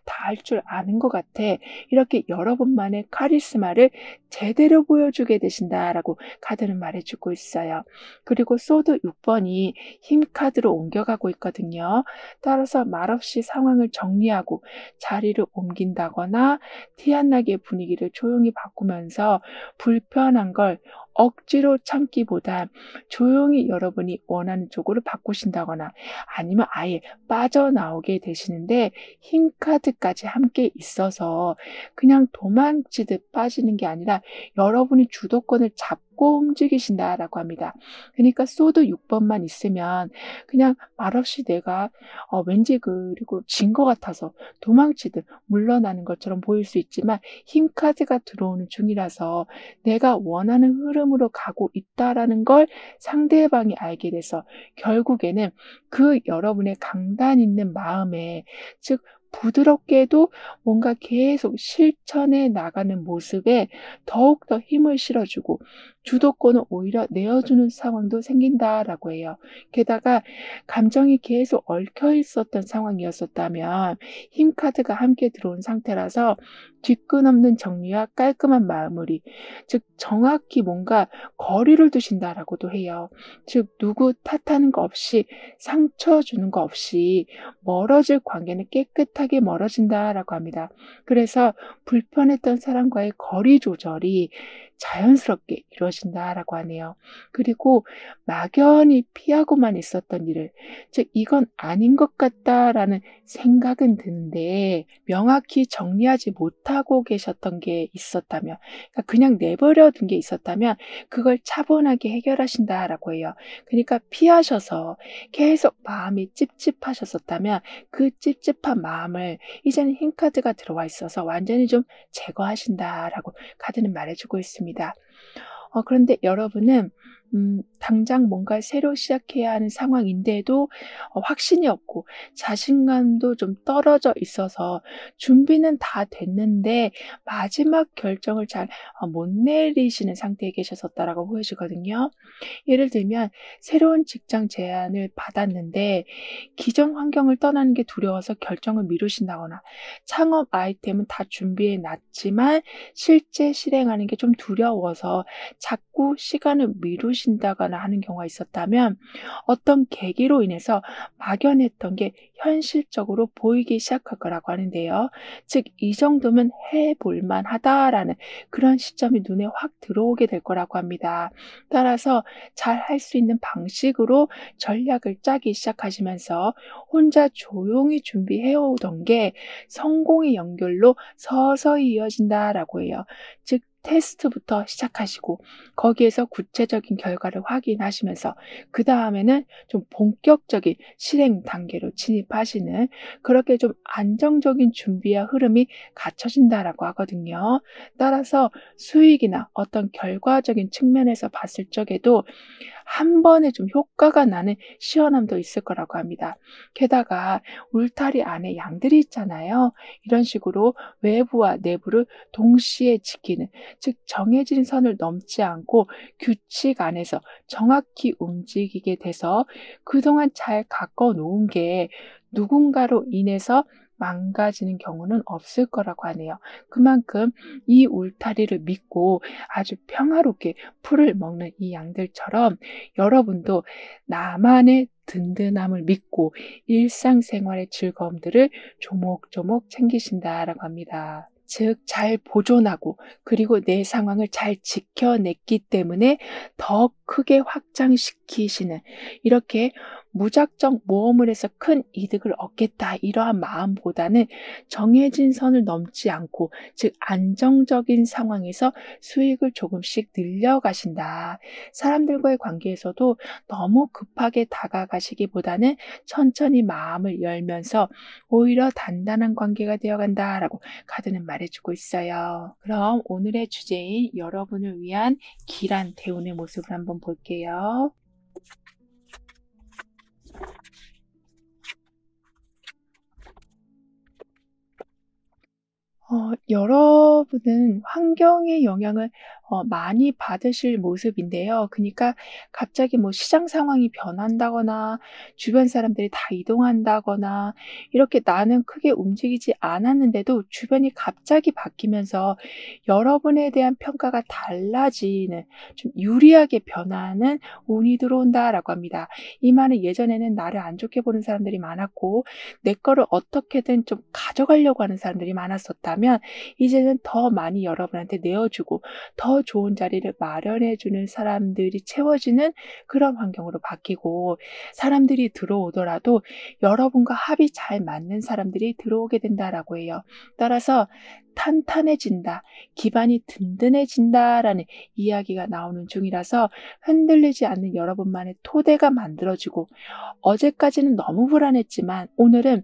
다 할 줄 아는 것 같아.' 이렇게 여러분만의 카리스마를 제대로 보여주게 되신다라고 카드는 말해 주고 있어요. 그리고 소드 6 번이 힘 카드로 옮겨가고 있거든요. 따라서 말없이 상황을 정리하고 자리를 옮긴다거나 티 안 나게 분위기를 조용히 바꾸면서 불편한 걸 억지로 참기보다 조용히 여러분이 원하는 쪽으로 바꾸신다거나, 아니면 아예 빠져나오게 되시는데 힘 카드까지 함께 있어서 그냥 도망치듯 빠지는 게 아니라 여러분이 주도권을 잡고 움직이신다라고 합니다. 그러니까 소드 6 번만 있으면 그냥 말없이 내가 왠지 그리고 진 것 같아서 도망치듯 물러나는 것처럼 보일 수 있지만, 힘 카드가 들어오는 중이라서 내가 원하는 흐름으로 가고 있다라는 걸 상대방이 알게 돼서 결국에는 그 여러분의 강단 있는 마음에, 즉 부드럽게도 뭔가 계속 실천해 나가는 모습에 더욱더 힘을 실어주고 주도권을 오히려 내어주는 상황도 생긴다라고 해요. 게다가 감정이 계속 얽혀 있었던 상황이었었다면 힘 카드가 함께 들어온 상태라서 뒤끝없는 정리와 깔끔한 마무리, 즉 정확히 뭔가 거리를 두신다라고도 해요. 즉 누구 탓하는 거 없이, 상처 주는 거 없이 멀어질 관계는 깨끗하게 느긋하게 멀어진다라고 합니다. 그래서 불편했던 사람과의 거리 조절이 자연스럽게 이루어진다라고 하네요. 그리고 막연히 피하고만 있었던 일을, 즉 이건 아닌 것 같다라는 생각은 드는데 명확히 정리하지 못하고 계셨던 게 있었다면, 그러니까 그냥 내버려 둔 게 있었다면 그걸 차분하게 해결하신다라고 해요. 그러니까 피하셔서 계속 마음이 찝찝하셨었다면 그 찝찝한 마음을 이제는 흰 카드가 들어와 있어서 완전히 좀 제거하신다라고 카드는 말해주고 있습니다. 그런데 여러분은 당장 뭔가 새로 시작해야 하는 상황인데도 확신이 없고 자신감도 좀 떨어져 있어서 준비는 다 됐는데 마지막 결정을 잘 못 내리시는 상태에 계셨었다라고 보여지거든요. 예를 들면 새로운 직장 제안을 받았는데 기존 환경을 떠나는 게 두려워서 결정을 미루신다거나, 창업 아이템은 다 준비해 놨지만 실제 실행하는 게 좀 두려워서 자꾸 시간을 미루신다거나 하는 경우가 있었다면 어떤 계기로 인해서 막연했던 게 현실적으로 보이기 시작할 거라고 하는데요. 즉 이 정도면 해볼 만하다라는 그런 시점이 눈에 확 들어오게 될 거라고 합니다. 따라서 잘 할 수 있는 방식으로 전략을 짜기 시작하시면서 혼자 조용히 준비해 오던 게 성공의 연결로 서서히 이어진다라고 해요. 즉 테스트부터 시작하시고 거기에서 구체적인 결과를 확인하시면서 그다음에는 좀 본격적인 실행 단계로 진입하시는, 그렇게 좀 안정적인 준비와 흐름이 갖춰진다라고 하거든요. 따라서 수익이나 어떤 결과적인 측면에서 봤을 적에도 한 번에 좀 효과가 나는 시원함도 있을 거라고 합니다. 게다가 울타리 안에 양들이 있잖아요. 이런 식으로 외부와 내부를 동시에 지키는, 즉 정해진 선을 넘지 않고 규칙 안에서 정확히 움직이게 돼서 그동안 잘 가꿔 놓은 게 누군가로 인해서 망가지는 경우는 없을 거라고 하네요. 그만큼 이 울타리를 믿고 아주 평화롭게 풀을 먹는 이 양들처럼 여러분도 나만의 든든함을 믿고 일상생활의 즐거움들을 조목조목 챙기신다라고 합니다. 즉, 잘 보존하고 그리고 내 상황을 잘 지켜냈기 때문에 더 크게 확장시키시는, 이렇게 무작정 모험을 해서 큰 이득을 얻겠다 이러한 마음보다는 정해진 선을 넘지 않고, 즉 안정적인 상황에서 수익을 조금씩 늘려가신다. 사람들과의 관계에서도 너무 급하게 다가가시기보다는 천천히 마음을 열면서 오히려 단단한 관계가 되어간다라고 카드는 말해주고 있어요. 그럼 오늘의 주제인 여러분을 위한 길한 대운의 모습을 한번 볼게요. 여러분은 환경의 영향을 많이 받으실 모습인데요. 그니까 갑자기 뭐 시장 상황이 변한다거나 주변 사람들이 다 이동한다거나 이렇게 나는 크게 움직이지 않았는데도 주변이 갑자기 바뀌면서 여러분에 대한 평가가 달라지는, 좀 유리하게 변하는 운이 들어온다라고 합니다. 이 말은 예전에는 나를 안 좋게 보는 사람들이 많았고 내 거를 어떻게든 좀 가져가려고 하는 사람들이 많았었다면 이제는 더 많이 여러분한테 내어주고 더 좋은 자리를 마련해 주는 사람들이 채워지는 그런 환경으로 바뀌고, 사람들이 들어오더라도 여러분과 합이 잘 맞는 사람들이 들어오게 된다라고 해요. 따라서 탄탄해진다, 기반이 든든해진다라는 이야기가 나오는 중이라서 흔들리지 않는 여러분만의 토대가 만들어지고, 어제까지는 너무 불안했지만 오늘은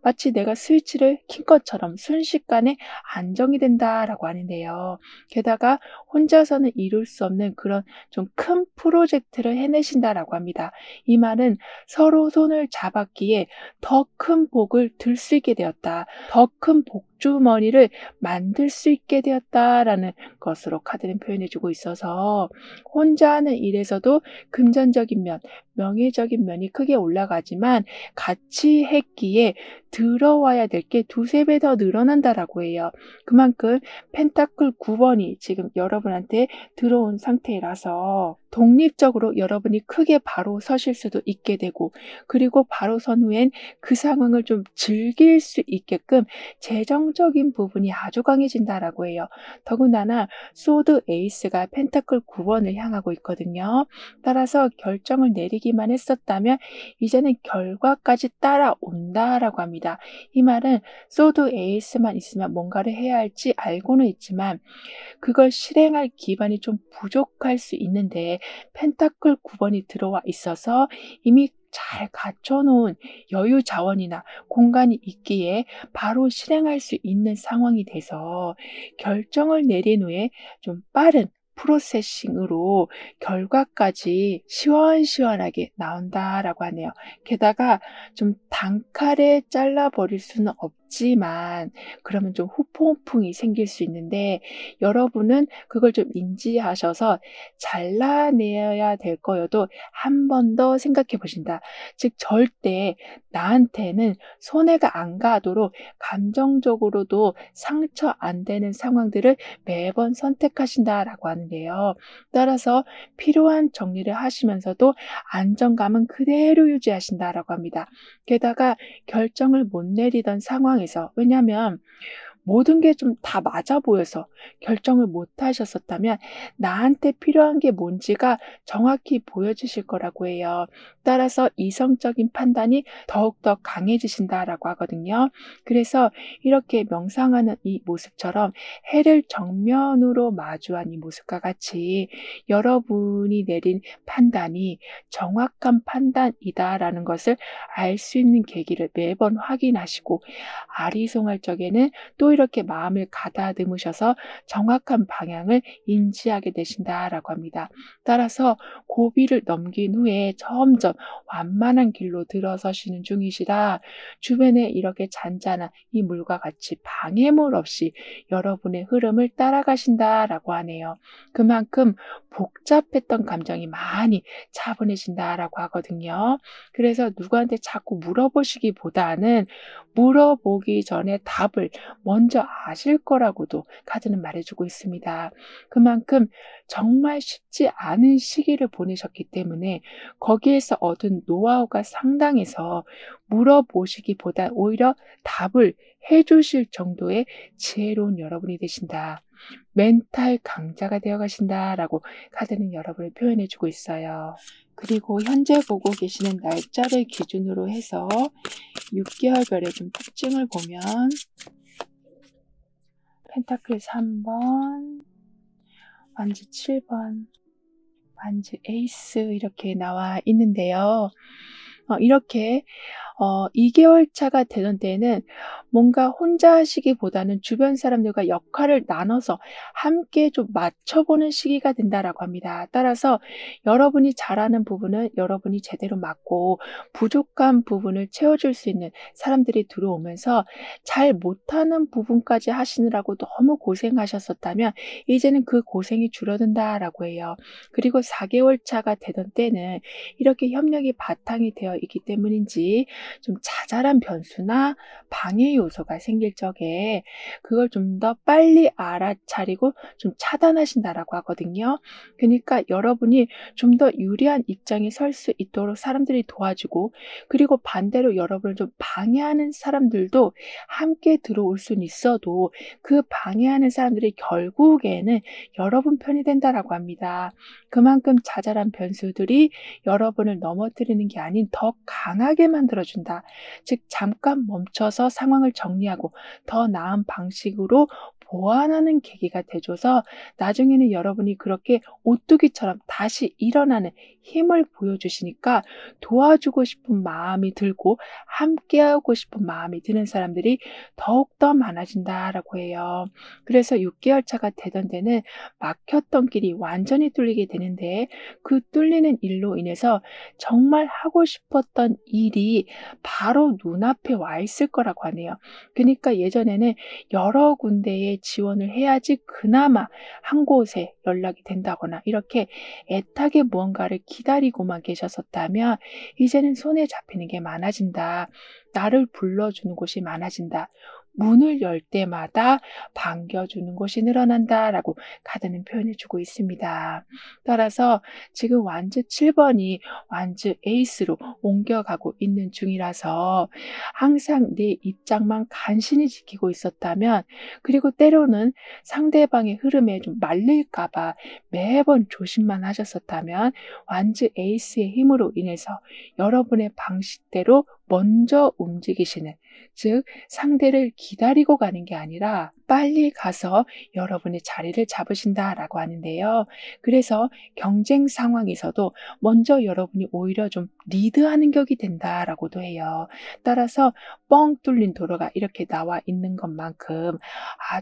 마치 내가 스위치를 킨 것처럼 순식간에 안정이 된다라고 하는데요. 게다가 혼자서는 이룰 수 없는 그런 좀 큰 프로젝트를 해내신다라고 합니다. 이 말은 서로 손을 잡았기에 더 큰 복을 들 수 있게 되었다, 더 큰 복주머니를 만들 수 있게 되었다라는 것으로 카드는 표현해주고 있어서 혼자 하는 일에서도 금전적인 면, 명예적인 면이 크게 올라가지만 같이 했기에 들어와야 될 게 두세 배 더 늘어난다라고 해요. 그만큼 펜타클 9번이 지금 여러분한테 들어온 상태라서 독립적으로 여러분이 크게 바로 서실 수도 있게 되고, 그리고 바로 선 후엔 그 상황을 좀 즐길 수 있게끔 재정적인 부분이 아주 강해진다라고 해요. 더군다나 소드 에이스가 펜타클 9번을 향하고 있거든요. 따라서 결정을 내리기만 했었다면 이제는 결과까지 따라온다라고 합니다. 이 말은 소드 에이스만 있으면 뭔가를 해야 할지 알고는 있지만 그걸 실행할 기반이 좀 부족할 수 있는데, 펜타클 9번이 들어와 있어서 이미 잘 갖춰놓은 여유 자원이나 공간이 있기에 바로 실행할 수 있는 상황이 돼서 결정을 내린 후에 좀 빠른 프로세싱으로 결과까지 시원시원하게 나온다라고 하네요. 게다가 좀 단칼에 잘라버릴 수는 없지만 그러면 좀 후폭풍이 생길 수 있는데, 여러분은 그걸 좀 인지하셔서 잘라내야 될 거여도 한 번 더 생각해 보신다. 즉 절대 나한테는 손해가 안 가도록 감정적으로도 상처 안 되는 상황들을 매번 선택하신다라고 하는데요. 따라서 필요한 정리를 하시면서도 안정감은 그대로 유지하신다라고 합니다. 게다가 결정을 못 내리던 상황에서, 왜냐하면 모든 게 좀 다 맞아 보여서 결정을 못 하셨었다면 나한테 필요한 게 뭔지가 정확히 보여지실 거라고 해요. 따라서 이성적인 판단이 더욱더 강해지신다라고 하거든요. 그래서 이렇게 명상하는 이 모습처럼 해를 정면으로 마주한 이 모습과 같이 여러분이 내린 판단이 정확한 판단이다라는 것을 알 수 있는 계기를 매번 확인하시고, 아리송할 적에는 또 이렇게 마음을 가다듬으셔서 정확한 방향을 인지하게 되신다라고 합니다. 따라서 고비를 넘긴 후에 점점 완만한 길로 들어서시는 중이시라 주변에 이렇게 잔잔한 이 물과 같이 방해물 없이 여러분의 흐름을 따라가신다라고 하네요. 그만큼 복잡했던 감정이 많이 차분해진다라고 하거든요. 그래서 누구한테 자꾸 물어보시기보다는 물어보기 전에 답을 먼저 아실 거라고도 카드는 말해주고 있습니다. 그만큼 정말 쉽지 않은 시기를 보내셨기 때문에 거기에서 얻은 노하우가 상당해서 물어보시기보다 오히려 답을 해주실 정도의 지혜로운 여러분이 되신다. 멘탈 강자가 되어 가신다라고 카드는 여러분을 표현해주고 있어요. 그리고 현재 보고 계시는 날짜를 기준으로 해서 6개월별의 좀 특징을 보면 펜타클 3번, 완즈 7번, 완즈 에이스 이렇게 나와 있는데요. 이렇게 2개월 차가 되던 때에는 뭔가 혼자 하시기보다는 주변 사람들과 역할을 나눠서 함께 좀 맞춰보는 시기가 된다라고 합니다. 따라서 여러분이 잘하는 부분은 여러분이 제대로 맡고 부족한 부분을 채워줄 수 있는 사람들이 들어오면서 잘 못하는 부분까지 하시느라고 너무 고생하셨었다면 이제는 그 고생이 줄어든다라고 해요. 그리고 4개월 차가 되던 때는 이렇게 협력이 바탕이 되어 있기 때문인지 좀 자잘한 변수나 방해 요소가 생길 적에 그걸 좀 더 빨리 알아차리고 좀 차단하신다라고 하거든요. 그러니까 여러분이 좀 더 유리한 입장에 설 수 있도록 사람들이 도와주고, 그리고 반대로 여러분을 좀 방해하는 사람들도 함께 들어올 수는 있어도 그 방해하는 사람들이 결국에는 여러분 편이 된다라고 합니다. 그만큼 자잘한 변수들이 여러분을 넘어뜨리는 게 아닌 더 강하게 만들어준다. 즉 잠깐 멈춰서 상황을 정리하고 더 나은 방식으로 보완하는 계기가 돼줘서 나중에는 여러분이 그렇게 오뚜기처럼 다시 일어나는 힘을 보여주시니까 도와주고 싶은 마음이 들고 함께하고 싶은 마음이 드는 사람들이 더욱더 많아진다라고 해요. 그래서 6개월 차가 되던 데는 막혔던 길이 완전히 뚫리게 되는데, 그 뚫리는 일로 인해서 정말 하고 싶었던 일이 바로 눈앞에 와 있을 거라고 하네요. 그러니까 예전에는 여러 군데에 지원을 해야지 그나마 한 곳에 연락이 된다거나 이렇게 애타게 무언가를 기다리고만 계셨었다면 이제는 손에 잡히는 게 많아진다. 나를 불러주는 곳이 많아진다. 문을 열 때마다 반겨주는 곳이 늘어난다라고 카드는 표현해 주고 있습니다. 따라서 지금 완즈 7번이 완즈 에이스로 옮겨가고 있는 중이라서 항상 내 입장만 간신히 지키고 있었다면, 그리고 때로는 상대방의 흐름에 좀 말릴까 봐 매번 조심만 하셨었다면 완즈 에이스의 힘으로 인해서 여러분의 방식대로 먼저 움직이시는, 즉 상대를 기다리고 가는 게 아니라 빨리 가서 여러분의 자리를 잡으신다라고 하는데요. 그래서 경쟁 상황에서도 먼저 여러분이 오히려 좀 리드하는 격이 된다라고도 해요. 따라서 뻥 뚫린 도로가 이렇게 나와 있는 것만큼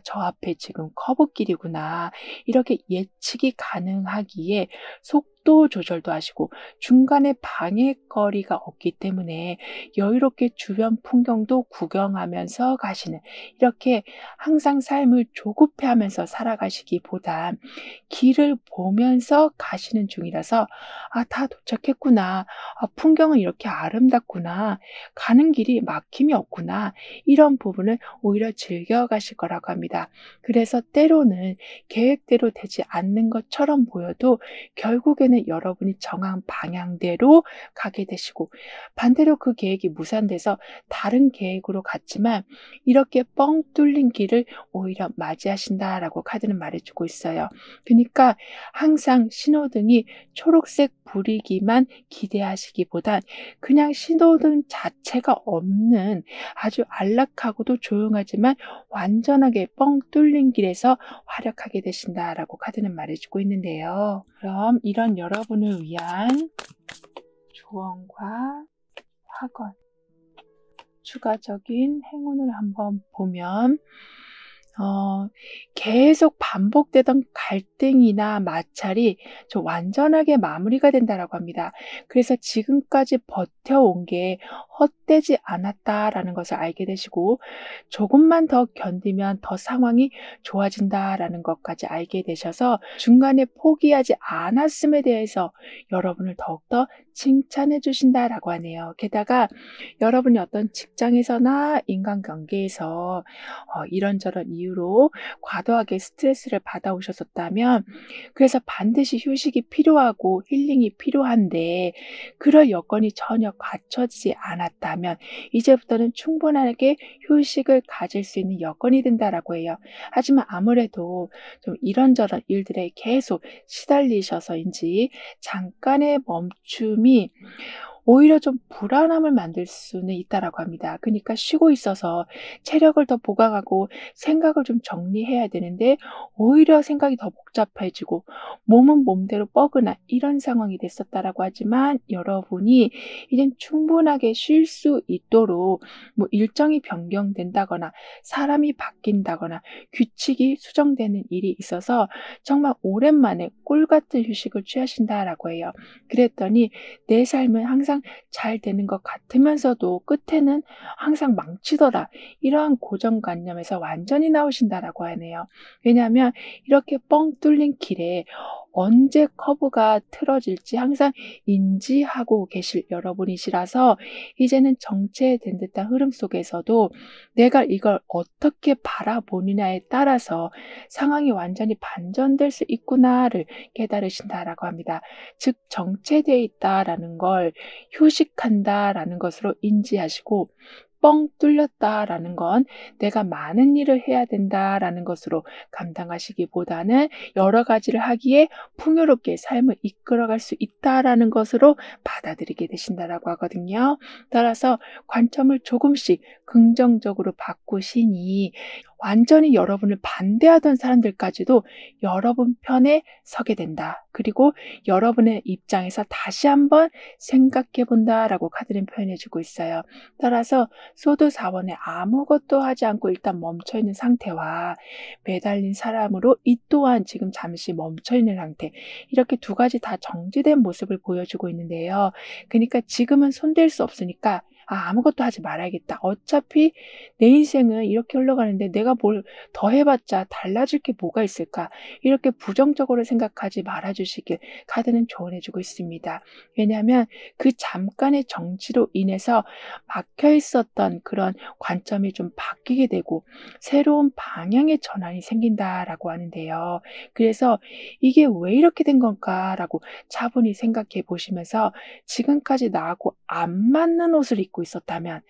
저 앞에 지금 커브길이구나, 이렇게 예측이 가능하기에 속도 조절도 하시고 중간에 방해거리가 없기 때문에 여유롭게 주변 풍경도 구경하면서 가시는, 이렇게 항상 삶을 조급해하면서 살아가시기보단 길을 보면서 가시는 중이라서 다 도착했구나. 풍경은 이렇게 아름답구나. 가는 길이 막힘이 없구나. 이런 부분을 오히려 즐겨가실 거라고 합니다. 그래서 때로는 계획대로 되지 않는 것처럼 보여도 결국에는 여러분이 정한 방향대로 가게 되시고, 반대로 그 계획이 무산돼서 다른 계획으로 갔지만 이렇게 뻥 뚫린 길을 오히려 맞이하신다라고 카드는 말해주고 있어요. 그러니까 항상 신호등이 초록색 불이기만 기대하시기보단 그냥 신호등 자체가 없는 아주 안락하고도 조용하지만 완전하게 뻥 뚫린 길에서 활약하게 되신다라고 카드는 말해주고 있는데요. 그럼 이런 여러분을 위한 조언과 학원, 추가적인 행운을 한번 보면 계속 반복되던 갈등이나 마찰이 좀 완전하게 마무리가 된다라고 합니다. 그래서 지금까지 버텨온 게 헛되지 않았다라는 것을 알게 되시고, 조금만 더 견디면 더 상황이 좋아진다라는 것까지 알게 되셔서 중간에 포기하지 않았음에 대해서 여러분을 더욱더 칭찬해 주신다라고 하네요. 게다가 여러분이 어떤 직장에서나 인간관계에서 이런저런 이유로 과도하게 스트레스를 받아오셨었다면, 그래서 반드시 휴식이 필요하고 힐링이 필요한데 그럴 여건이 전혀 갖춰지지 않았다면 이제부터는 충분하게 휴식을 가질 수 있는 여건이 된다라고 해요. 하지만 아무래도 좀 이런저런 일들에 계속 시달리셔서인지 잠깐의 멈춤이 오히려 좀 불안함을 만들 수는 있다라고 합니다. 그러니까 쉬고 있어서 체력을 더 보강하고 생각을 좀 정리해야 되는데 오히려 생각이 더 복잡해지고 몸은 몸대로 뻐근한 이런 상황이 됐었다라고 하지만, 여러분이 이젠 충분하게 쉴 수 있도록 일정이 변경된다거나 사람이 바뀐다거나 규칙이 수정되는 일이 있어서 정말 오랜만에 꿀 같은 휴식을 취하신다라고 해요. 그랬더니 내 삶은 항상 잘 되는 것 같으면서도 끝에는 항상 망치더라, 이러한 고정관념에서 완전히 나오신다라고 하네요. 왜냐하면 이렇게 뻥 뚫린 길에 언제 커브가 틀어질지 항상 인지하고 계실 여러분이시라서 이제는 정체된 듯한 흐름 속에서도 내가 이걸 어떻게 바라보느냐에 따라서 상황이 완전히 반전될 수 있구나를 깨달으신다라고 합니다. 즉 정체되어 있다라는 걸 휴식한다라는 것으로 인지하시고, 뻥 뚫렸다라는 건 내가 많은 일을 해야 된다라는 것으로 감당하시기보다는 여러 가지를 하기에 풍요롭게 삶을 이끌어갈 수 있다라는 것으로 받아들이게 되신다라고 하거든요. 따라서 관점을 조금씩 긍정적으로 바꾸시니 완전히 여러분을 반대하던 사람들까지도 여러분 편에 서게 된다. 그리고 여러분의 입장에서 다시 한번 생각해 본다라고 카드는 표현해주고 있어요. 따라서 소드 4번에 아무것도 하지 않고 일단 멈춰있는 상태와 매달린 사람으로 이 또한 지금 잠시 멈춰있는 상태, 이렇게 두 가지 다 정지된 모습을 보여주고 있는데요. 그러니까 지금은 손댈 수 없으니까 아무것도 하지 말아야겠다. 어차피 내 인생은 이렇게 흘러가는데 내가 뭘 더 해봤자 달라질 게 뭐가 있을까? 이렇게 부정적으로 생각하지 말아주시길 카드는 조언해주고 있습니다. 왜냐하면 그 잠깐의 정지로 인해서 막혀 있었던 그런 관점이 좀 바뀌게 되고 새로운 방향의 전환이 생긴다라고 하는데요. 그래서 이게 왜 이렇게 된 건가라고 차분히 생각해 보시면서 지금까지 나하고 안 맞는 옷을 입고 있었다면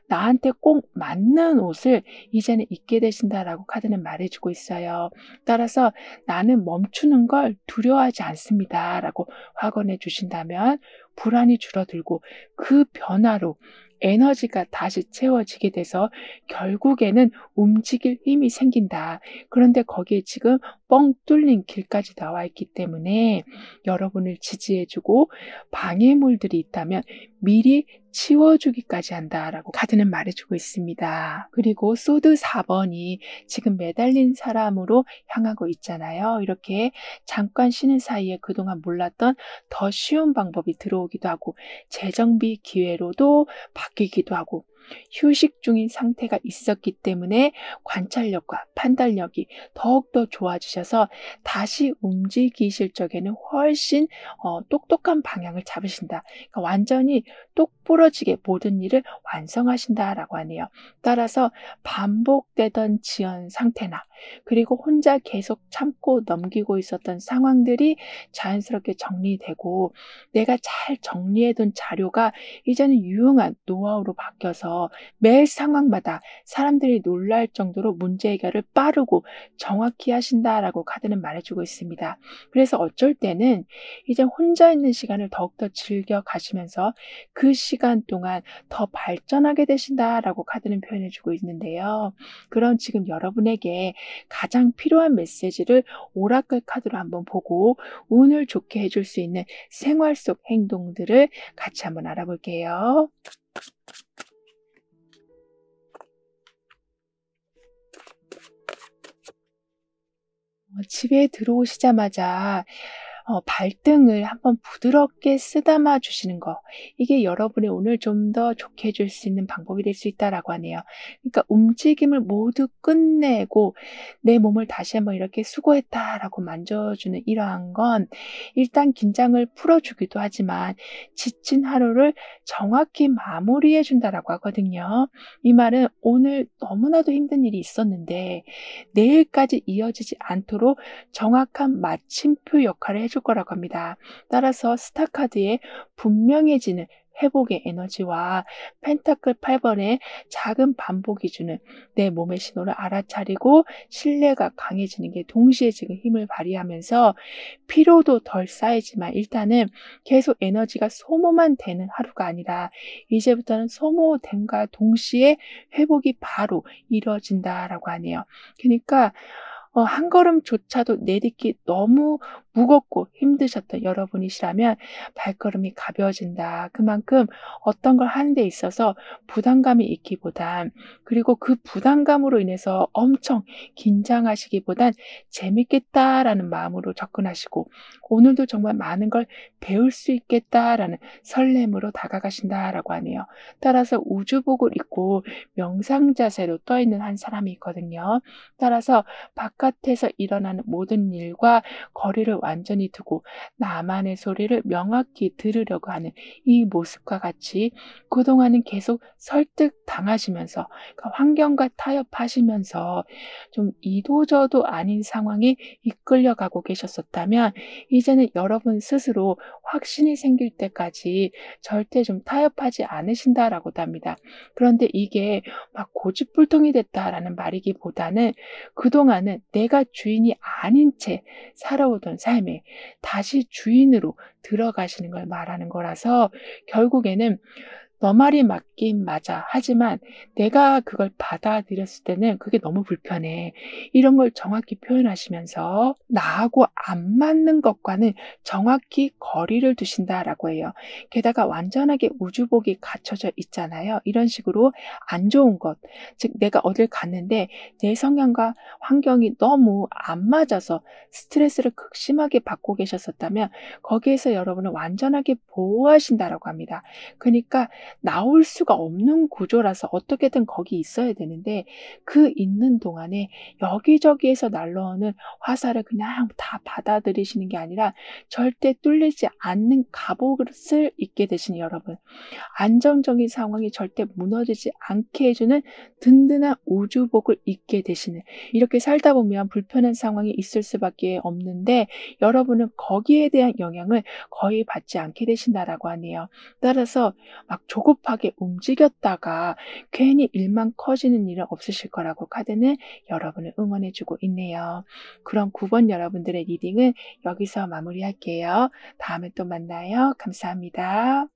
나한테 꼭 맞는 옷을 이제는 입게 되신다라고 카드는 말해주고 있어요. 따라서 나는 멈추는 걸 두려워하지 않습니다라고 확언해 주신다면 불안이 줄어들고 그 변화로 에너지가 다시 채워지게 돼서 결국에는 움직일 힘이 생긴다. 그런데 거기에 지금 뻥 뚫린 길까지 나와 있기 때문에 여러분을 지지해주고 방해물들이 있다면 미리 치워주기까지 한다라고 카드는 말해주고 있습니다. 그리고 소드 4번이 지금 매달린 사람으로 향하고 있잖아요. 이렇게 잠깐 쉬는 사이에 그동안 몰랐던 더 쉬운 방법이 들어오기도 하고 재정비 기회로도 바뀌기도 하고 휴식 중인 상태가 있었기 때문에 관찰력과 판단력이 더욱더 좋아지셔서 다시 움직이실 적에는 훨씬 똑똑한 방향을 잡으신다. 그러니까 완전히 똑부러지게 모든 일을 완성하신다라고 하네요. 따라서 반복되던 지연 상태나 그리고 혼자 계속 참고 넘기고 있었던 상황들이 자연스럽게 정리되고 내가 잘 정리해둔 자료가 이제는 유용한 노하우로 바뀌어서 매 상황마다 사람들이 놀랄 정도로 문제 해결을 빠르고 정확히 하신다라고 카드는 말해주고 있습니다. 그래서 어쩔 때는 이제 혼자 있는 시간을 더욱더 즐겨 가시면서 그 시간 동안 더 발전하게 되신다라고 카드는 표현해주고 있는데요. 그런 지금 여러분에게 가장 필요한 메시지를 오라클 카드로 한번 보고 운을 좋게 해줄 수 있는 생활 속 행동들을 같이 한번 알아볼게요. 집에 들어오시자마자 발등을 한번 부드럽게 쓰다마 주시는 거. 이게 여러분의 오늘 좀 더 좋게 해줄 수 있는 방법이 될 수 있다라고 하네요. 그러니까 움직임을 모두 끝내고 내 몸을 다시 한번 이렇게 "수고했다."라고 만져주는 이러한 건 일단 긴장을 풀어주기도 하지만 지친 하루를 정확히 마무리해 준다라고 하거든요. 이 말은 오늘 너무나도 힘든 일이 있었는데 내일까지 이어지지 않도록 정확한 마침표 역할을 해줄 거라고 합니다. 따라서 스타카드에 분명해지는 회복의 에너지와 펜타클 8번의 작은 반복이 주는 내 몸의 신호를 알아차리고 신뢰가 강해지는 게 동시에 지금 힘을 발휘하면서 피로도 덜 쌓이지만 일단은 계속 에너지가 소모만 되는 하루가 아니라 이제부터는 소모됨과 동시에 회복이 바로 이루어진다라고 하네요. 그러니까 한 걸음조차도 내딛기 너무 무겁고 힘드셨던 여러분이시라면 발걸음이 가벼워진다. 그만큼 어떤 걸 하는 데 있어서 부담감이 있기보단 그리고 그 부담감으로 인해서 엄청 긴장하시기보단 '재밌겠다.'라는 마음으로 접근하시고 '오늘도 정말 많은 걸 배울 수 있겠다.'라는 설렘으로 다가가신다라고 하네요. 따라서 우주복을 입고 명상 자세로 떠 있는 한 사람이 있거든요. 따라서 바깥에서 일어나는 모든 일과 거리를 완전히 두고 나만의 소리를 명확히 들으려고 하는 이 모습과 같이 그동안은 계속 설득당하시면서 그러니까 환경과 타협하시면서 좀 이도저도 아닌 상황에 이끌려가고 계셨었다면 이제는 여러분 스스로 확신이 생길 때까지 절대 좀 타협하지 않으신다라고도 합니다. 그런데 이게 막 고집불통이 됐다라는 말이기보다는 그동안은 내가 주인이 아닌 채 살아오던 삶에 다시 주인으로 들어가시는 걸 말하는 거라서 결국에는 너 말이 맞긴 맞아. 하지만 내가 그걸 받아들였을 때는 그게 너무 불편해. 이런 걸 정확히 표현하시면서 나하고 안 맞는 것과는 정확히 거리를 두신다라고 해요. 게다가 완전하게 우주복이 갖춰져 있잖아요. 이런 식으로 안 좋은 것, 즉 내가 어딜 갔는데 내 성향과 환경이 너무 안 맞아서 스트레스를 극심하게 받고 계셨었다면 거기에서 여러분을 완전하게 보호하신다라고 합니다. 그러니까 나올 수가 없는 구조라서 어떻게든 거기 있어야 되는데 그 있는 동안에 여기저기에서 날라오는 화살을 그냥 다 받아들이시는 게 아니라 절대 뚫리지 않는 갑옷을 입게 되시는 여러분. 안정적인 상황이 절대 무너지지 않게 해주는 든든한 우주복을 입게 되시는, 이렇게 살다 보면 불편한 상황이 있을 수밖에 없는데 여러분은 거기에 대한 영향을 거의 받지 않게 되신다라고 하네요. 따라서 막 조급하게 움직였다가 괜히 일만 커지는 일은 없으실 거라고 카드는 여러분을 응원해 주고 있네요. 그럼 9번 여러분들의 리딩은 여기서 마무리할게요. 다음에 또 만나요. 감사합니다.